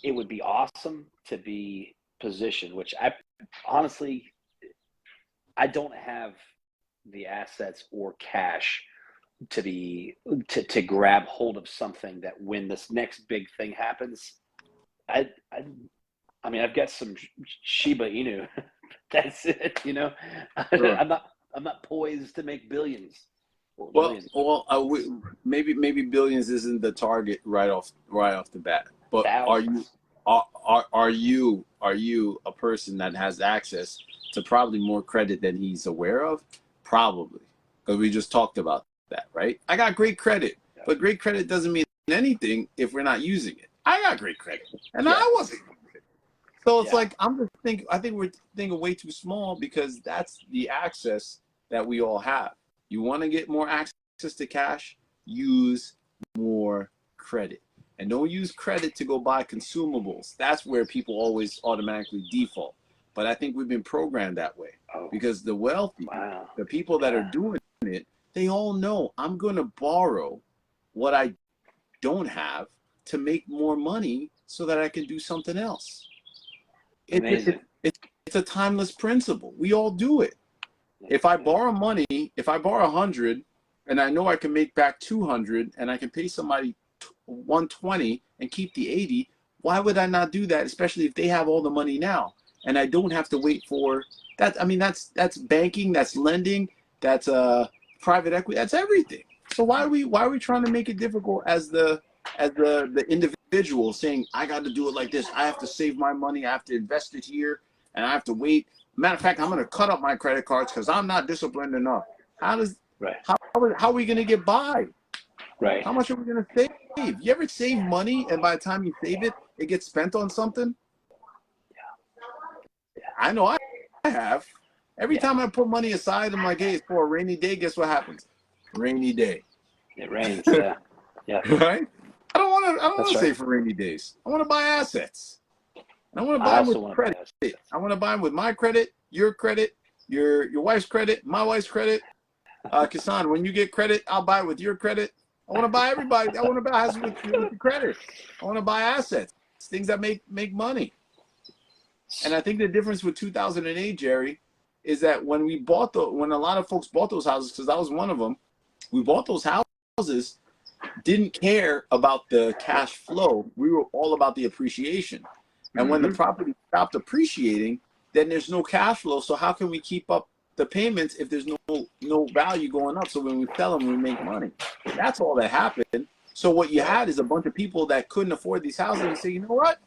it would be awesome to be positioned, which I honestly, I don't have the assets or cash to grab hold of something that when this next big thing happens, I mean, I've got some Shiba Inu. That's it. Sure. I'm not poised to make billions. Maybe billions isn't the target right off the bat. But Thousands. are you a person that has access to probably more credit than he's aware of? Probably, because we just talked about that, right? I got great credit, but great credit doesn't mean anything if we're not using it. I got great credit, and I wasn't. So it's like I think we're thinking way too small, because that's the access that we all have. You want to get more access to cash, use more credit. And don't use credit to go buy consumables. That's where people always automatically default. But I think we've been programmed that way, because the wealthy, the people that are doing it, they all know I'm going to borrow what I don't have to make more money so that I can do something else. It's a timeless principle. We all do it. If I borrow money, if I borrow 100 and I know I can make back 200 and I can pay somebody 120 and keep the 80, why would I not do that? Especially if they have all the money now and I don't have to wait for that. I mean, that's banking, that's lending, that's private equity, that's everything. So why are we trying to make it difficult as the individual, saying I got to do it like this? I have to save my money, I have to invest it here, and I have to wait. Matter of fact, I'm going to cut up my credit cards because I'm not disciplined enough. How are we going to get by? Right. How much are we going to save? You ever save money and by the time you save it, it gets spent on something? Yeah. I know I have. Every time I put money aside, I'm like, hey, it's for a rainy day. Guess what happens? Rainy day. It rains. Yeah. Yeah. Right? I don't want to save for rainy days. I want to buy assets. I want to buy them with credit. I want to buy them with my credit, your wife's credit, my wife's credit. Kisan, when you get credit, I'll buy it with your credit. I want to buy everybody. I want to buy houses with the credit. I want to buy assets, things that make money. And I think the difference with 2008, Jerry, is that when a lot of folks bought those houses, because I was one of them, we bought those houses, didn't care about the cash flow. We were all about the appreciation. And when the property stopped appreciating, then there's no cash flow. So how can we keep up the payments if there's no value going up? So when we sell them, we make money. That's all that happened. So what you had is a bunch of people that couldn't afford these houses and say, you know what?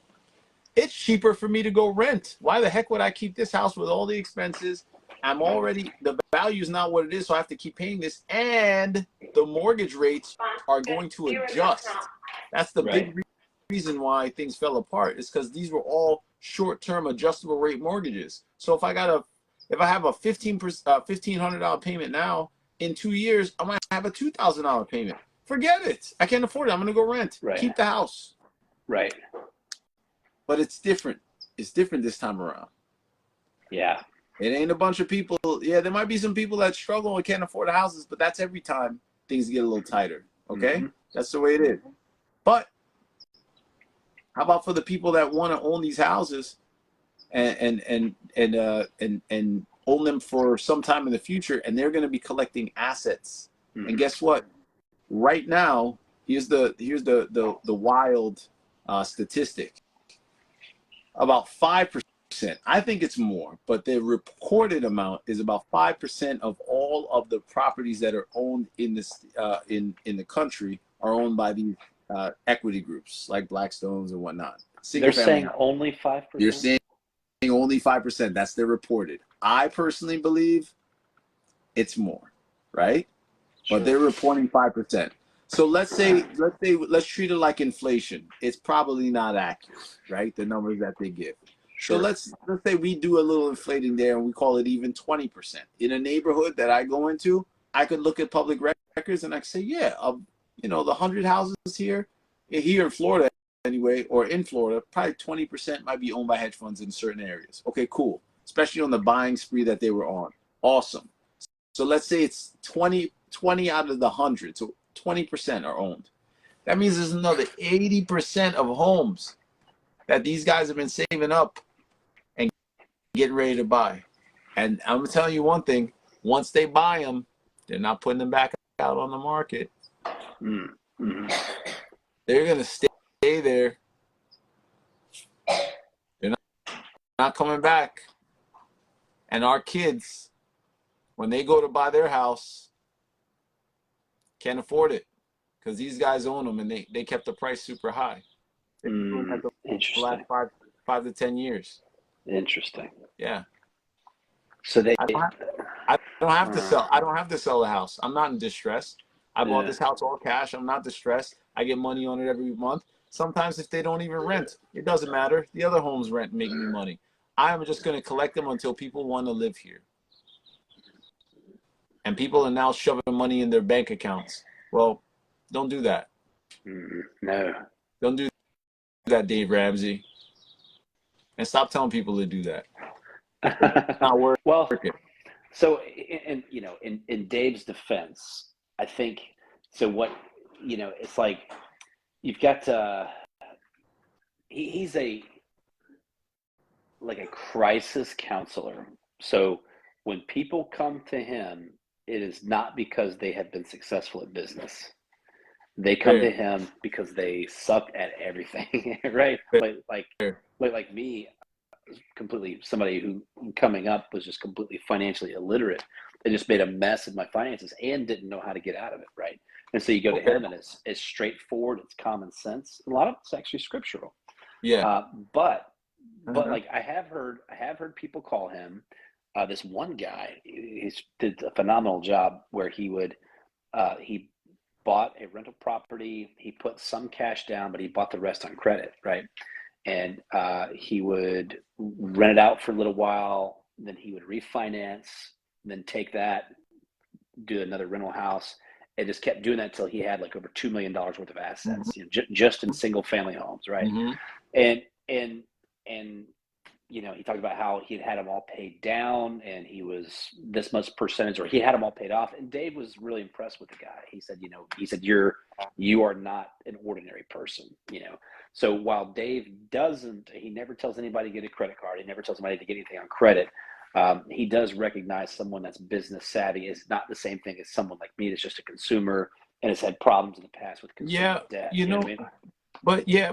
It's cheaper for me to go rent. Why the heck would I keep this house with all the expenses? The value is not what it is, so I have to keep paying this. And the mortgage rates are going to adjust. That's the big reason why things fell apart, is because these were all short-term adjustable rate mortgages. So if I have a $1,500 payment now, in 2 years I might have a $2,000 payment. Forget it. I can't afford it. I'm going to go rent. Keep the house. Right. But it's different. It's different this time around. Yeah. It ain't a bunch of people. Yeah, there might be some people that struggle and can't afford houses, but that's every time things get a little tighter. Okay, that's the way it is. But how about for the people that want to own these houses and own them for some time in the future, and they're going to be collecting assets. And guess what? Right now, here's the wild statistic. About 5%. I think it's more, but the reported amount is about 5% of all of the properties that are owned in this in the country are owned by these equity groups like Blackstones and whatnot. They're saying only 5%. You're saying only 5%. That's their reported. I personally believe it's more, right? Sure. But they're reporting 5%. So let's treat it like inflation. It's probably not accurate, right? The numbers that they give. Sure. So let's say we do a little inflating there and we call it even 20%. In a neighborhood that I go into, I could look at public records and I could say, yeah, the 100 houses here in Florida anyway, or in Florida, probably 20% might be owned by hedge funds in certain areas. Okay, cool. Especially on the buying spree that they were on. Awesome. So let's say it's 20 out of the 100. So 20% are owned. That means there's another 80% of homes that these guys have been saving up and getting ready to buy. And I'm telling you one thing, once they buy them, they're not putting them back out on the market. They're going to stay there. They're not coming back. And our kids, when they go to buy their house, can't afford it because these guys own them and they kept the price super high. Interesting. The last 5 to 10 years. Interesting. Yeah. So I don't have to sell. I don't have to sell the house. I'm not in distress. I bought this house all cash. I'm not distressed. I get money on it every month. Sometimes if they don't even rent, it doesn't matter. The other homes rent, make me money. I'm just going to collect them until people want to live here. And people are now shoving money in their bank accounts. Well, don't do that. No. Don't do that, Dave Ramsey. And stop telling people to do that. It's not working. Well, so in Dave's defense, I think so. What it's like you've got he's a crisis counselor. So when people come to him, it is not because they have been successful at business. They come to him because they suck at everything, right? Like me, completely somebody who coming up was just completely financially illiterate. They just made a mess of my finances and didn't know how to get out of it, right? And so you go to him and it's straightforward, it's common sense. A lot of it's actually scriptural. Yeah. But like I have heard people call him. This one guy, he did a phenomenal job where he bought a rental property. He put some cash down, but he bought the rest on credit, right? And he would rent it out for a little while. Then he would refinance, then take that, do another rental house, and just kept doing that until he had like over $2 million worth of assets, just in single family homes, right? And he talked about how he'd had them all paid down and he was this much percentage, or he had them all paid off. And Dave was really impressed with the guy. He said, you are not an ordinary person, So while Dave he never tells anybody to get a credit card. He never tells anybody to get anything on credit. He does recognize someone that's business savvy is not the same thing as someone like me that's just a consumer and has had problems in the past with consumer debt. You know what I mean?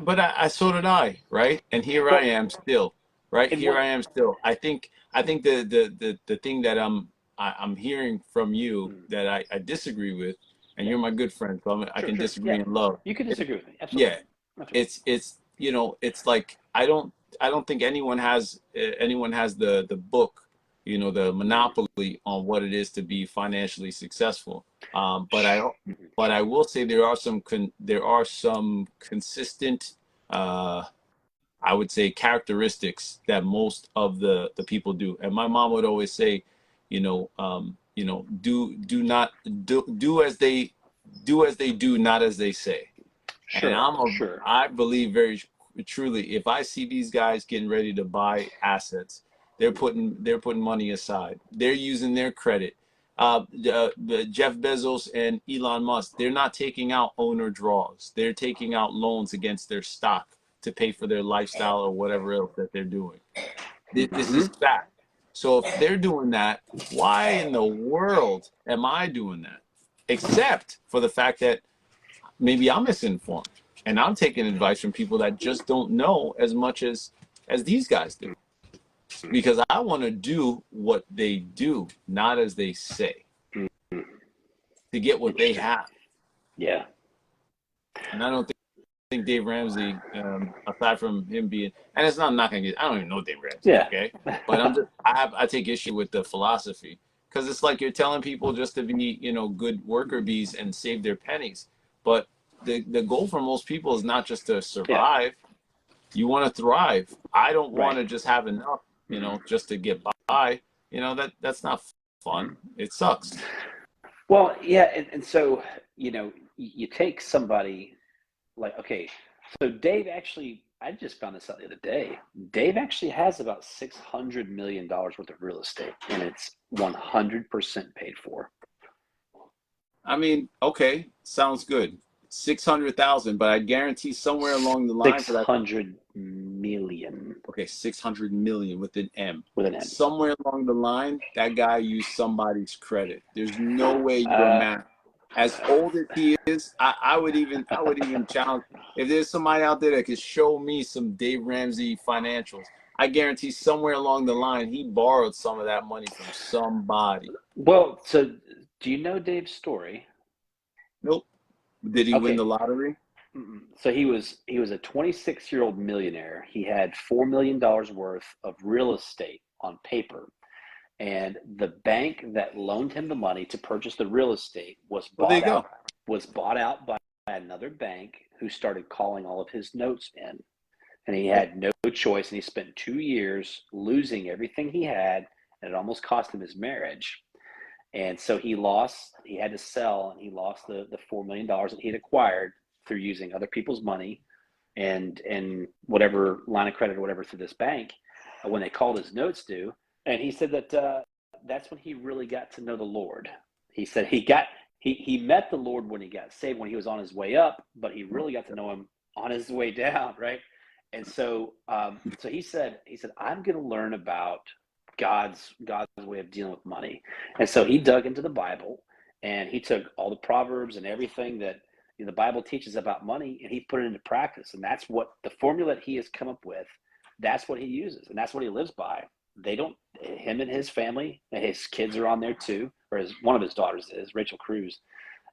But I so did I, right? And here I am still. Right here, I am still. I think the thing that I'm hearing from you that I disagree with, and you're my good friend, so I can disagree in love. You can disagree with me, absolutely. Yeah, it's it's like I don't think anyone has the book, the monopoly on what it is to be financially successful. But I will say there are some consistent. I would say characteristics that most of the people do. And my mom would always say, do as they do, not as they say. Sure, and I believe very truly, if I see these guys getting ready to buy assets, They're putting money aside. They're using their credit. Jeff Bezos and Elon Musk, they're not taking out owner draws. They're taking out loans against their stock to pay for their lifestyle or whatever else that they're doing. This is Mm-hmm. fact. So if they're doing that, why in the world am I doing that? Except for the fact that maybe I'm misinformed and I'm taking advice from people that just don't know as much as these guys do. Because I want to do what they do, not as they say, to get what they Interesting. have. Yeah. And I don't think Dave Ramsey, aside from him being, and it's not, I'm not gonna get, I don't even know Dave Ramsey, Yeah. okay? But I take issue with the philosophy because it's like you're telling people just to be, good worker bees and save their pennies. But the goal for most people is not just to Yeah. survive. You want to thrive. I don't want Right. to just have enough, just to get by. That's not fun. It sucks. Well, yeah, and so you take somebody like, okay, so Dave actually, I just found this out the other day. Dave actually has about $600 million worth of real estate, and it's 100% paid for. I mean, okay, sounds good. 600,000, but I guarantee somewhere along the line Six for that. hundred million Okay, 600 million with an M. with an M. Somewhere along the line, that guy used somebody's credit. There's no way you're Uh, mad. As old as he is, I would even challenge if there's somebody out there that could show me some Dave Ramsey financials. I guarantee somewhere along the line he borrowed some of that money from somebody. well, so do you know Dave's story? Nope. Did he win the Okay, lottery? so he was a 26-year-old millionaire. He had $4 million worth of real estate on paper, and the bank that loaned him the money to purchase the real estate was Well, there you bought go. out by another bank who started calling all of his notes in, and he Yeah. had no choice, and he spent 2 years losing everything he had, and it almost cost him his marriage. And so he had to sell, and he lost the $4 million that he had acquired through using other people's money and whatever line of credit or whatever through this bank when they called his notes due. And he said that that's when he really got to know the Lord. He said he met the Lord when he got saved, when he was on his way up, but he really got to know him on his way down, right? And so he said I'm going to learn about God's way of dealing with money. And so he dug into the Bible, and he took all the proverbs and everything that the Bible teaches about money, and he put it into practice. And that's what the formula that he has come up with. That's what he uses, and that's what he lives by. They don't. Him and his family, and his kids are on there too, or one of his daughters is Rachel Cruz,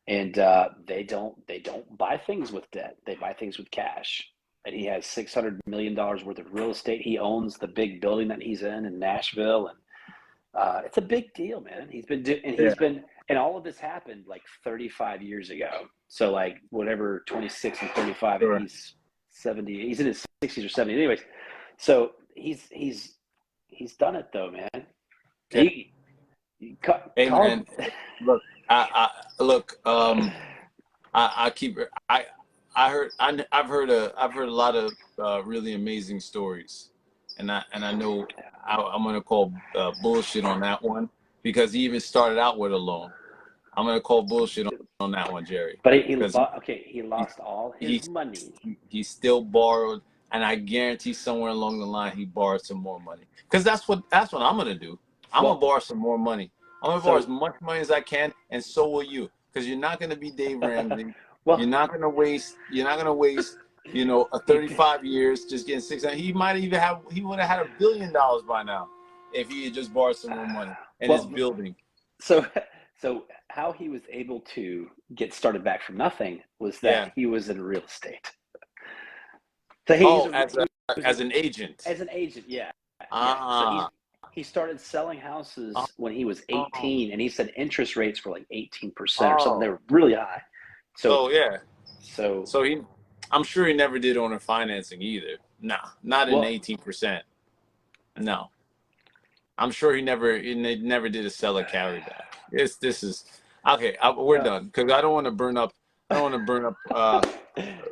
and they don't buy things with debt. They buy things with cash. And he has $600 million worth of real estate. He owns the big building that he's in Nashville, and it's a big deal, man. Yeah. And all of this happened like 35 years ago. So like whatever, 26 and 35, and Sure. he's 70. He's in his 60s or 70s, anyways. So he's done it though, man. Yeah. He Hey, called. man. Look, look. I keep. I've heard a lot of really amazing stories, and I know I'm gonna call bullshit on that one because he even started out with a loan. I'm gonna call bullshit on that one, Jerry, But because he he lost all he his money. he still borrowed, and I guarantee somewhere along the line he borrowed some more money. Because that's what I'm gonna do. I'm gonna Well, borrow some more money. I'm gonna borrow as so much money as I can, and so will you. Because you're not gonna be Dave Ramsey. well, You're not gonna waste. 35 years just getting 600. He would have had $1 billion by now if he had just borrowed some more money and his well, building. so so how he was able to get started back from nothing was that Yeah. he was in real estate. So Oh, he was as an agent. as an agent, yeah, yeah. So Ah. he started selling Oh. houses when he was Oh. 18, and he said interest rates were like 18% or something. They Oh. were really high. So So yeah. so So I'm sure he never did owner financing either. Nah, not in well, 18%. No, I'm sure he never did a seller carryback. This is okay. We're no. done because I don't want to burn up. I don't want to burn up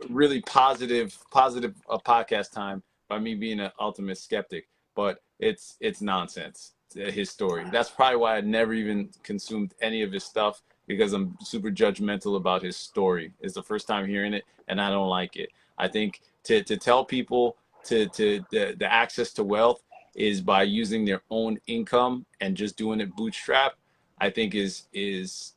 really positive podcast time by me being an ultimate skeptic. but it's nonsense. His story. That's probably why I never even consumed any of his stuff, because I'm super judgmental about his story. It's the first time hearing it, and I don't like it. I think to tell people to the access to wealth is by using their own income and just doing it bootstrap, I think is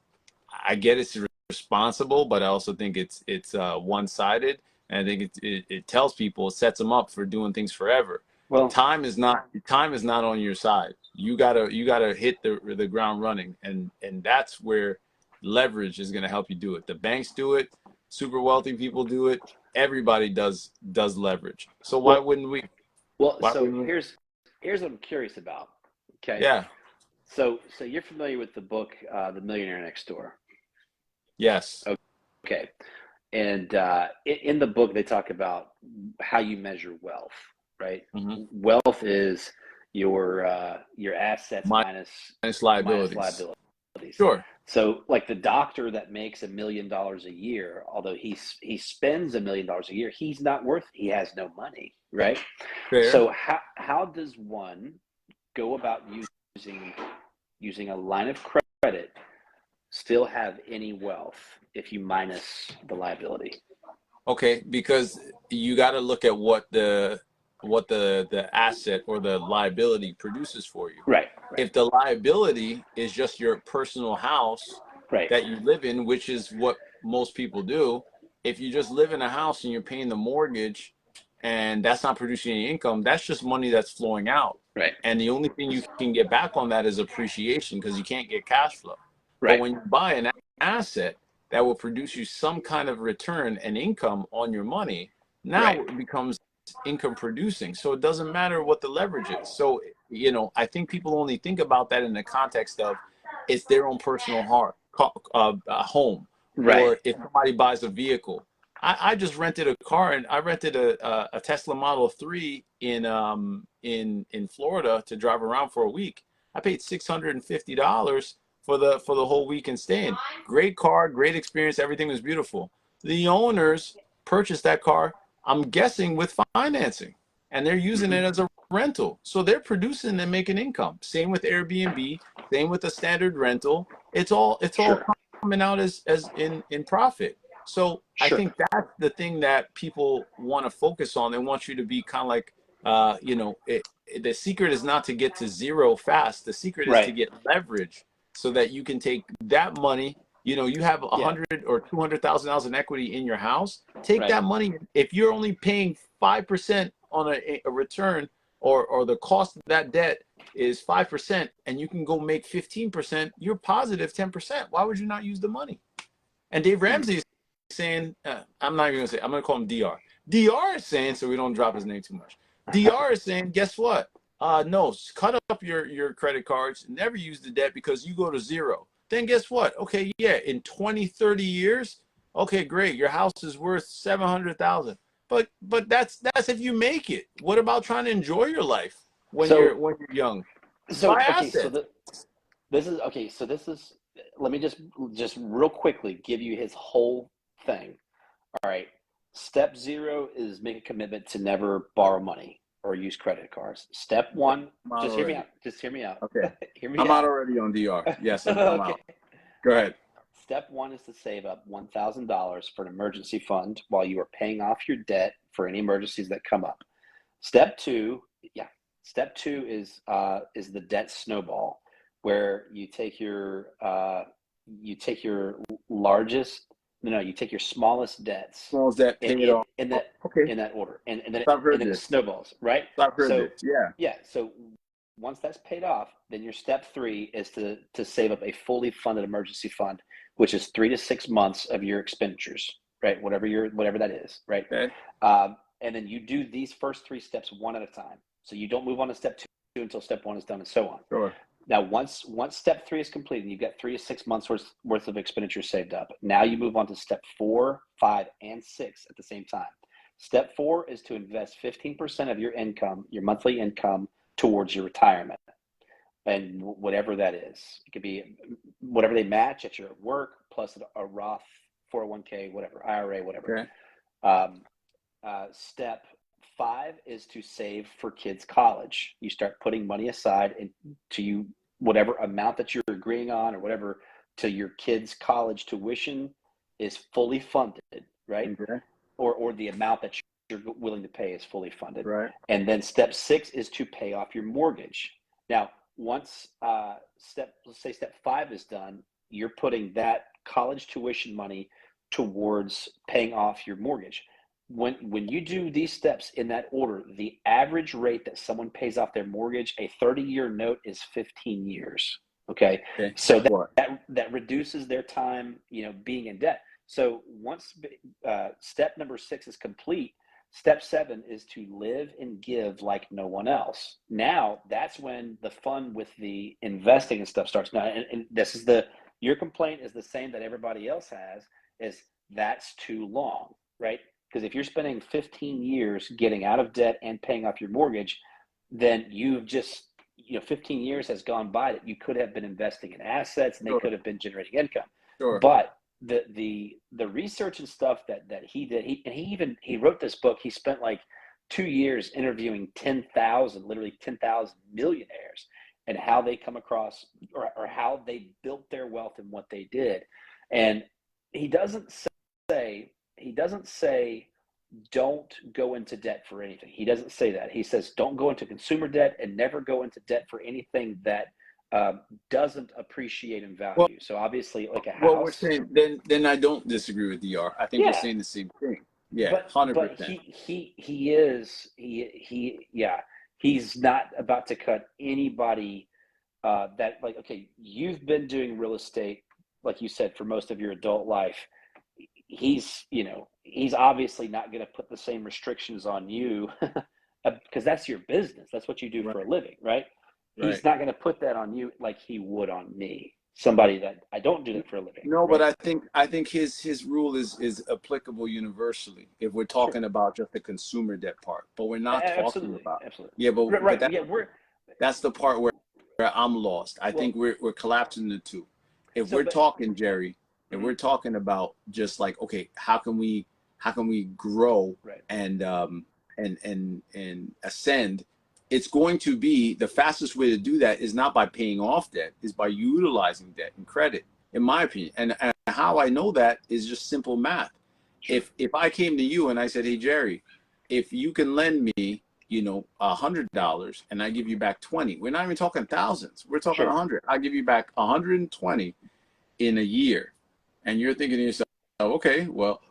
I get it's responsible, but I also think it's one-sided, and I think it tells people, it sets them up for doing things forever. Well, Time is not on your side. You gotta hit the ground running, and that's where leverage is going to help you do it. The banks do it, super wealthy people do it. Everybody does leverage. So why well, wouldn't we? well. Why So wouldn't we? here's what I'm curious about. Okay, Yeah. so you're familiar with the book, The Millionaire Next Door? Yes. Okay, and in the book they talk about how you measure wealth, right? Hmm. Wealth is your assets Minus minus liabilities. liabilities. Sure. So, like the doctor that makes $1 million a year, although he spends $1 million a year, he's not worth. He has no money, right? Fair. So, how does one go about using a line of credit, still have any wealth if you minus the liability? Okay, because you got to look at what the asset or the liability produces for you. Right, right, If the liability is just your personal house right, that you live in, which is what most people do, if you just live in a house and you're paying the mortgage and that's not producing any income, that's just money that's flowing out. right, And the only thing you can get back on that is appreciation, because you can't get cash flow. But right, when you buy an asset that will produce you some kind of return and income on your money, right, now it becomes income producing. So it doesn't matter what the leverage is. So, I think people only think about that in the context of it's their own personal home, right. or if somebody buys a vehicle. I just rented a car, and I rented a Tesla Model 3 in Florida to drive around for a week. I paid $650 for the whole week and staying. Great car, great experience, everything was beautiful. The owners purchased that car, I'm guessing, with financing, and they're using Mm-hmm. it as a rental. So they're producing and making income. Same with Airbnb, same with a standard rental. It's all Sure, coming out as in profit. So I sure. think that's the thing that people want to focus on. They want you to be kind of like, the secret is not to get to zero fast. The secret is to Right. get leverage so that you can take that money. You have a Yeah. hundred or $200,000 in equity in your house. Take Right. that money. If you're only paying 5% on a return, or the cost of that debt is 5%, and you can go make 15%, you're positive 10%. Why would you not use the money? And Dave Hmm. Ramsey is saying, I'm not even gonna say, I'm gonna call him Dr. Dr. is saying, so we don't drop his name too much. Dr. is saying, guess what? No, cut up your credit cards, never use the debt, because you go to zero. Then guess what? Okay, yeah, in 20, 30 years, okay, great, your house is worth 700,000. But that's if you make it. What about trying to enjoy your life when you're So when you're young? so Buy okay. assets. This is okay. So this is. Let me just real quickly give you his whole thing. All right. Step zero is make a commitment to never borrow money or use credit cards. Step one, I'm out just hear me already. out. Just hear me out. Okay. Hear me I'm out out. already on DR. Yes, I'm Okay. out. Go ahead. Step one is to save up $1,000 for an emergency fund while you are paying off your debt for any emergencies that come up. Step two, yeah. Step two is the debt snowball, where you take your largest, no, you take your smallest debts Small as that, in, pay it in, off. in that Okay. in that order, and then I've heard it this. snowballs, right? I've heard So this. Yeah. yeah, so once that's paid off, then your step three is to save up a fully funded emergency fund, which is 3 to 6 months of your expenditures, right? Whatever that is, right? Okay. And then you do these first three steps one at a time. So you don't move on to step two until step one is done, and so on. Sure. Now, once step three is complete, and you've got 3 to 6 months worth of expenditures saved up, now you move on to step 4, 5, and 6 at the same time. Step 4 is to invest 15% of your income, your monthly income, towards your retirement, and whatever that is. It could be whatever they match at your work, plus a Roth 401k, whatever, IRA, whatever. Okay. Um, Step 5 is to save for kids' college. You start putting money aside into whatever amount that you're agreeing on, or whatever, to your kids' college tuition is fully funded, right? Okay. Or the amount that you're willing to pay is fully funded. Right. And then step 6 is to pay off your mortgage. Now, once let's say step 5 is done, you're putting that college tuition money towards paying off your mortgage. When you do these steps in that order, the average rate that someone pays off their mortgage, a 30-year note, is 15 years. Okay, Okay. so That's what. that reduces their time, being in debt. So once step number 6 is complete, step 7 is to live and give like no one else. Now that's when the fun with the investing and stuff starts. Now, and this is your complaint is the same that everybody else has, is that's too long, right? Because if you're spending 15 years getting out of debt and paying off your mortgage, then you've just, 15 years has gone by that you could have been investing in assets, and they Sure. could have been generating income. Sure. But the research and stuff that he did, he wrote this book. He spent like 2 years interviewing 10,000 millionaires, and how they come across, or how they built their wealth and what they did. And he doesn't say don't go into debt for anything. He doesn't say that. He says don't go into consumer debt, and never go into debt for anything that doesn't appreciate in value. Well, So obviously, like a what we're house. saying, then I don't disagree with DR. I think we're Yeah, saying the same thing. Yeah, but 100%. he's not about to cut anybody that, like, okay, you've been doing real estate, like you said, for most of your adult life. He's obviously not going to put the same restrictions on you because that's your business. That's what you do for a Right. living, right? Right. He's not going to put that on you like he would on me, somebody that I don't do that for a living, No, but right? I think his rule is applicable universally if we're Sure. talking about just the consumer debt part. But we're not talking Absolutely, about. absolutely. Yeah, but Right. Yeah, that's the part where I'm lost. I think well, we're collapsing the two. If so, we're but talking, Jerry, if mhm, we're talking about just like, okay, how can we grow right. and ascend, it's going to be the fastest way to do that is not by paying off debt, is by utilizing debt and credit, in my opinion. And how I know that is just simple math. Sure. If I came to you and I said, hey Jerry, if you can lend me, $100, and I give you back 20, we're not even talking thousands, we're talking Sure. 100. I give you back 120 in a year, and you're thinking to yourself, okay, well,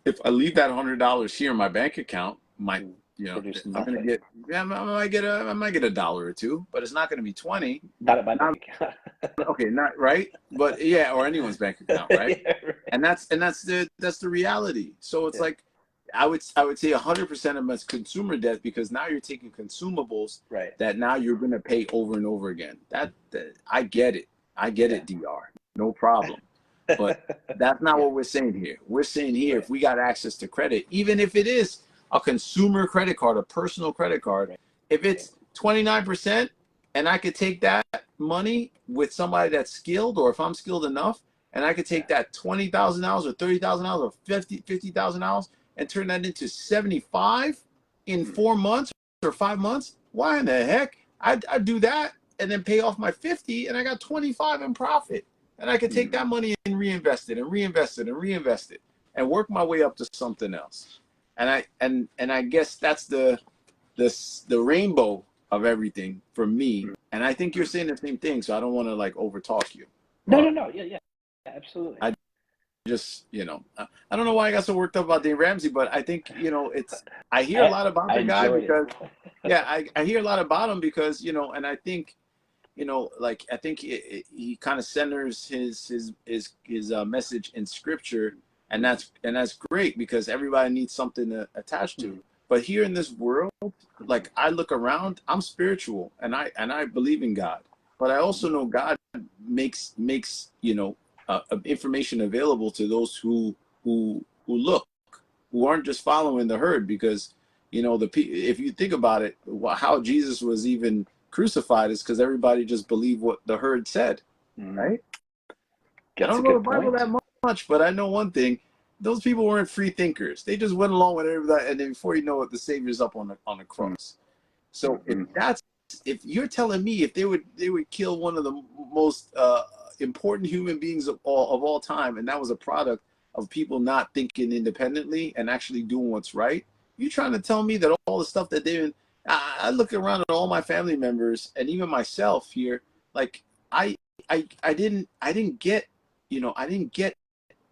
if I leave that $100 here in my bank account, Mm, produce I'm gonna nothing. get, yeah, I might get a dollar or two, but it's not gonna be 20. Not at my Not bank account. okay, not right, but yeah, or anyone's bank account, right? Yeah, right. And that's the reality. So it's Yeah, like I would say 100% of it's consumer debt, because now you're taking consumables right. that now you're gonna pay over and over again. That I get it. I get Yeah. it, DR. No problem. But that's not Yeah, what we're saying here. We're saying here, right. if we got access to credit, even if it is a consumer credit card, a personal credit card, Right. if Right. it's 29% and I could take that money with somebody that's skilled, or if I'm skilled enough, and I could Yeah. take that $20,000 or $30,000 or $50,000 and turn that into 75 in Mm, 4 months or 5 months, why in the heck? I'd do that and then pay off my 50, and I got 25 in profit. And I could take mm. that money and reinvest it and reinvest it and reinvest it and work my way up to something else. And I guess that's the rainbow of everything for me. Mm. And I think you're saying the same thing, so I don't want to like overtalk you. No, Uh, no, no. Yeah, yeah. Absolutely. I just, I don't know why I got so worked up about Dave Ramsey, but I think, I hear a I lot about I the guy enjoyed it. because, yeah, I hear a lot about him because, and I think, like I think he kind of centers his message in scripture, and Mm, that's great because everybody needs something to attach to. mm, But here in this world, mhm, like I look around, I'm spiritual and I believe in God, but I also mhm. know God makes information available to those who look, who aren't just following the herd, because if you think about it, how Jesus was even crucified is because everybody just believed what the herd said, Mhm. right? I That's a don't know the good Bible point. that much, but I know one thing: those people weren't free thinkers. They just went along with everybody, and then before you know it, the Savior's up on the cross. So if you're telling me if they would kill one of the most important human beings of all time, and that was a product of people not thinking independently and actually doing what's right, you trying to tell me that all the stuff that they've been, I look around at all my family members and even myself here, like I didn't get, I didn't get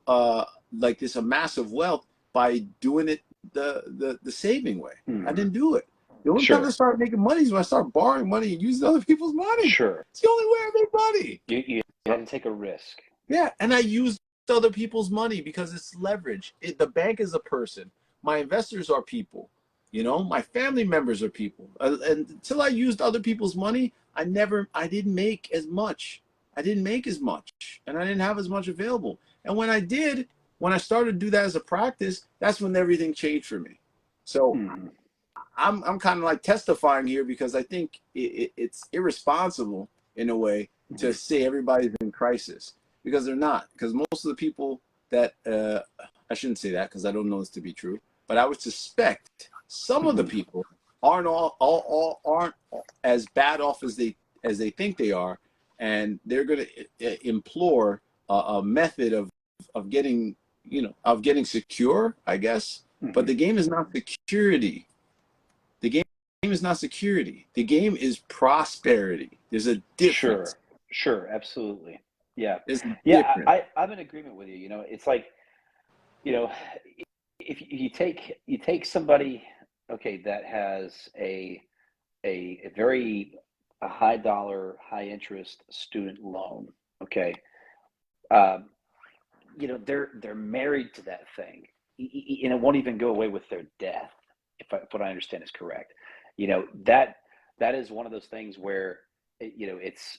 uh like this a massive wealth by doing it the saving way. I didn't do it. The only time I Sure. started making money is when I started borrowing money and using other people's money. Sure. It's the only way I make money. You had to take a risk. Yeah, and I used other people's money because it's leverage. The bank is a person. My investors are people. My family members are people. And until I used other people's money, I didn't make as much. I didn't make as much, and I didn't have as much available. And when I did, when I started to do that as a practice, that's when everything changed for me. So I'm kind of like testifying here because I think it's irresponsible in a way to say everybody's in crisis, because they're not. Because most of the people that I shouldn't say that because I don't know this to be true, but I would suspect some of the people aren't aren't as bad off as they think they are, and they're going to implore a method of getting secure, I guess. But the game is not security. The game is not security. The game is prosperity. There's a difference. Sure, absolutely. Yeah. There's a Yeah, difference. I'm in agreement with you. It's like, you know, if you take somebody, okay, that has a very a high dollar, high interest student loan, okay, um, they're married to that thing, and it won't even go away with their death, if what I understand is correct. That is one of those things where it's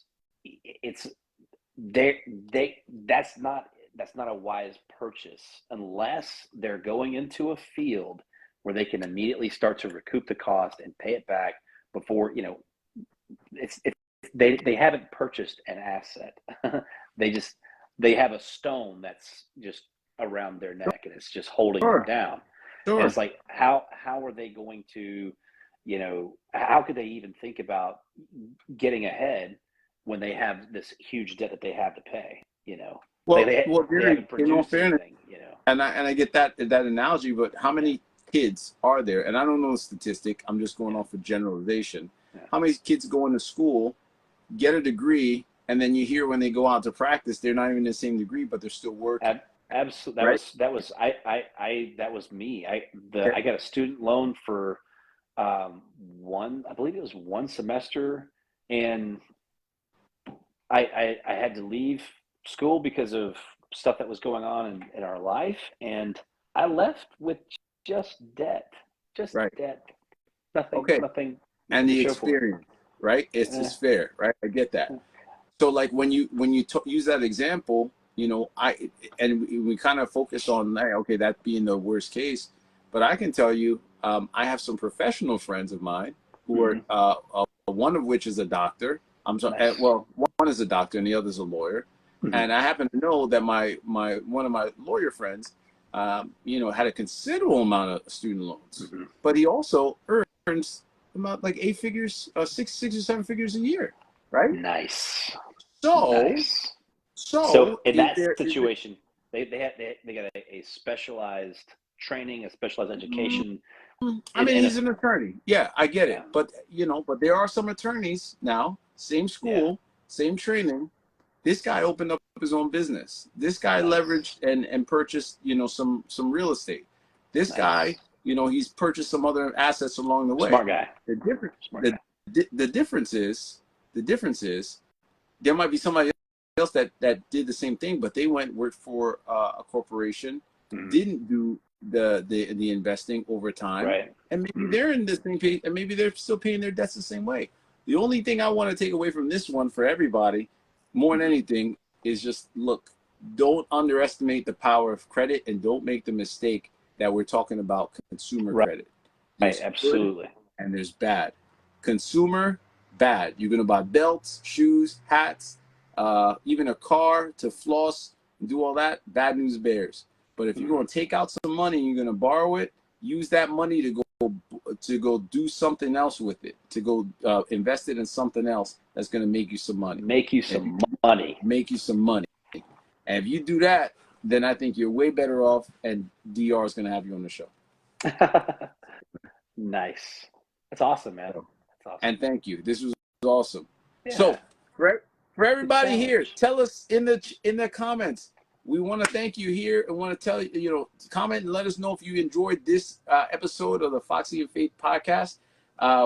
they they that's not a wise purchase unless they're going into a field where they can immediately start to recoup the cost and pay it back before it's they haven't purchased an asset. they just they have a stone that's just around their neck and it's just holding them Sure, down. And sure. it's like how are they going to, how could they even think about getting ahead when they have this huge debt that they have to pay? Like Well, they Gary, haven't in all produced fairness, anything. and I get that analogy, but how many kids are there? And I don't know the statistic. I'm just going Yeah, off of generalization. yeah. How many kids go into school, get a degree, and then you hear when they go out to practice, they're not even the same degree, but they're still working, Absolutely. right? That was me. Okay. I got a student loan for I believe it was one semester, and I had to leave school because of stuff that was going on in our life, and I left with just debt, just Right. debt, nothing, Okay. nothing, And nothing to the show for experience, right? It's it. just fair, right? I get that. So like when you use that example, we kind of focus on that, okay, that being the worst case, but I can tell you, I have some professional friends of mine who are one of which is a doctor. I'm sorry, Nice. well, one is a doctor and the other is a lawyer, and I happen to know that my one of my lawyer friends, had a considerable amount of student loans, but he also earns about like eight figures, six or seven figures a year, right? Nice. So, Nice. So so in is that there, situation, they got a specialized training, a specialized education I mean, in a he's an attorney. Yeah, I get yeah, it. But there are some attorneys now, same yeah, school, same training. This guy opened up his own business. This guy nice, leveraged and purchased, some real estate. This guy, nice, he's purchased some other assets along the way. smart guy, The difference, smart the guy. the difference is there might be somebody else that did the same thing, but they went worked for a corporation, Mhm. didn't do the investing over time, Right. and maybe Mhm. they're in this thing, and maybe they're still paying their debts the same way. The only thing I want to take away from this one for everybody, more than Mhm. anything, is just look, don't underestimate the power of credit, and don't make the mistake that we're talking about consumer Right. credit. Right. There's good Absolutely. and there's bad. Consumer, bad. You're gonna buy belts, shoes, hats, even a car to floss and do all that. Bad news bears. But if you're going to take out some money and you're going to borrow it, use that money to go do something else with it, to go invest it in something else that's going to make you some money. Make you some money. Make you some money. And if you do that, then I think you're way better off, and DR is going to have you on the show. Nice. That's awesome, man. That's awesome. And thank you. This was awesome. Yeah. So for everybody here, tell us in the comments. We want to thank you here and want to tell you, comment and let us know if you enjoyed this episode of the Foxy and Faith podcast.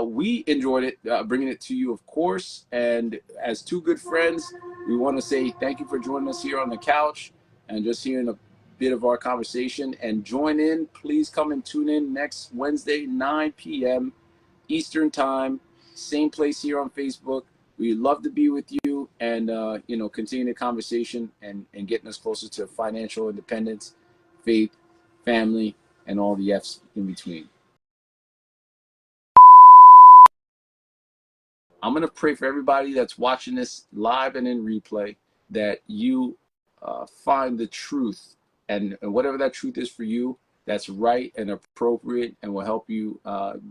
We enjoyed it, bringing it to you, of course. And as two good friends, we want to say thank you for joining us here on the couch and just hearing a bit of our conversation. And join in. Please come and tune in next Wednesday, 9 p.m. Eastern Time. Same place here on Facebook. We'd love to be with you and, continue the conversation and getting us closer to financial independence, faith, family, and all the F's in between. I'm going to pray for everybody that's watching this live and in replay that you find the truth, and whatever that truth is for you, that's right and appropriate and will help you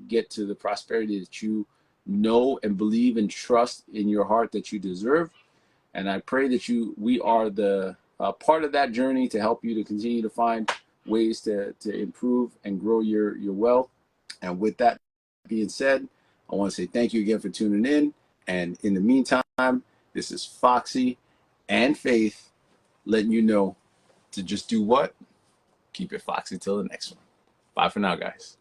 get to the prosperity that you know and believe and trust in your heart that you deserve. And I pray that we are the part of that journey to help you to continue to find ways to improve and grow your wealth. And with that being said, I want to say thank you again for tuning in. And in the meantime, this is Foxy and Faith letting you know to just do what? Keep it Foxy till the next one. Bye for now, guys.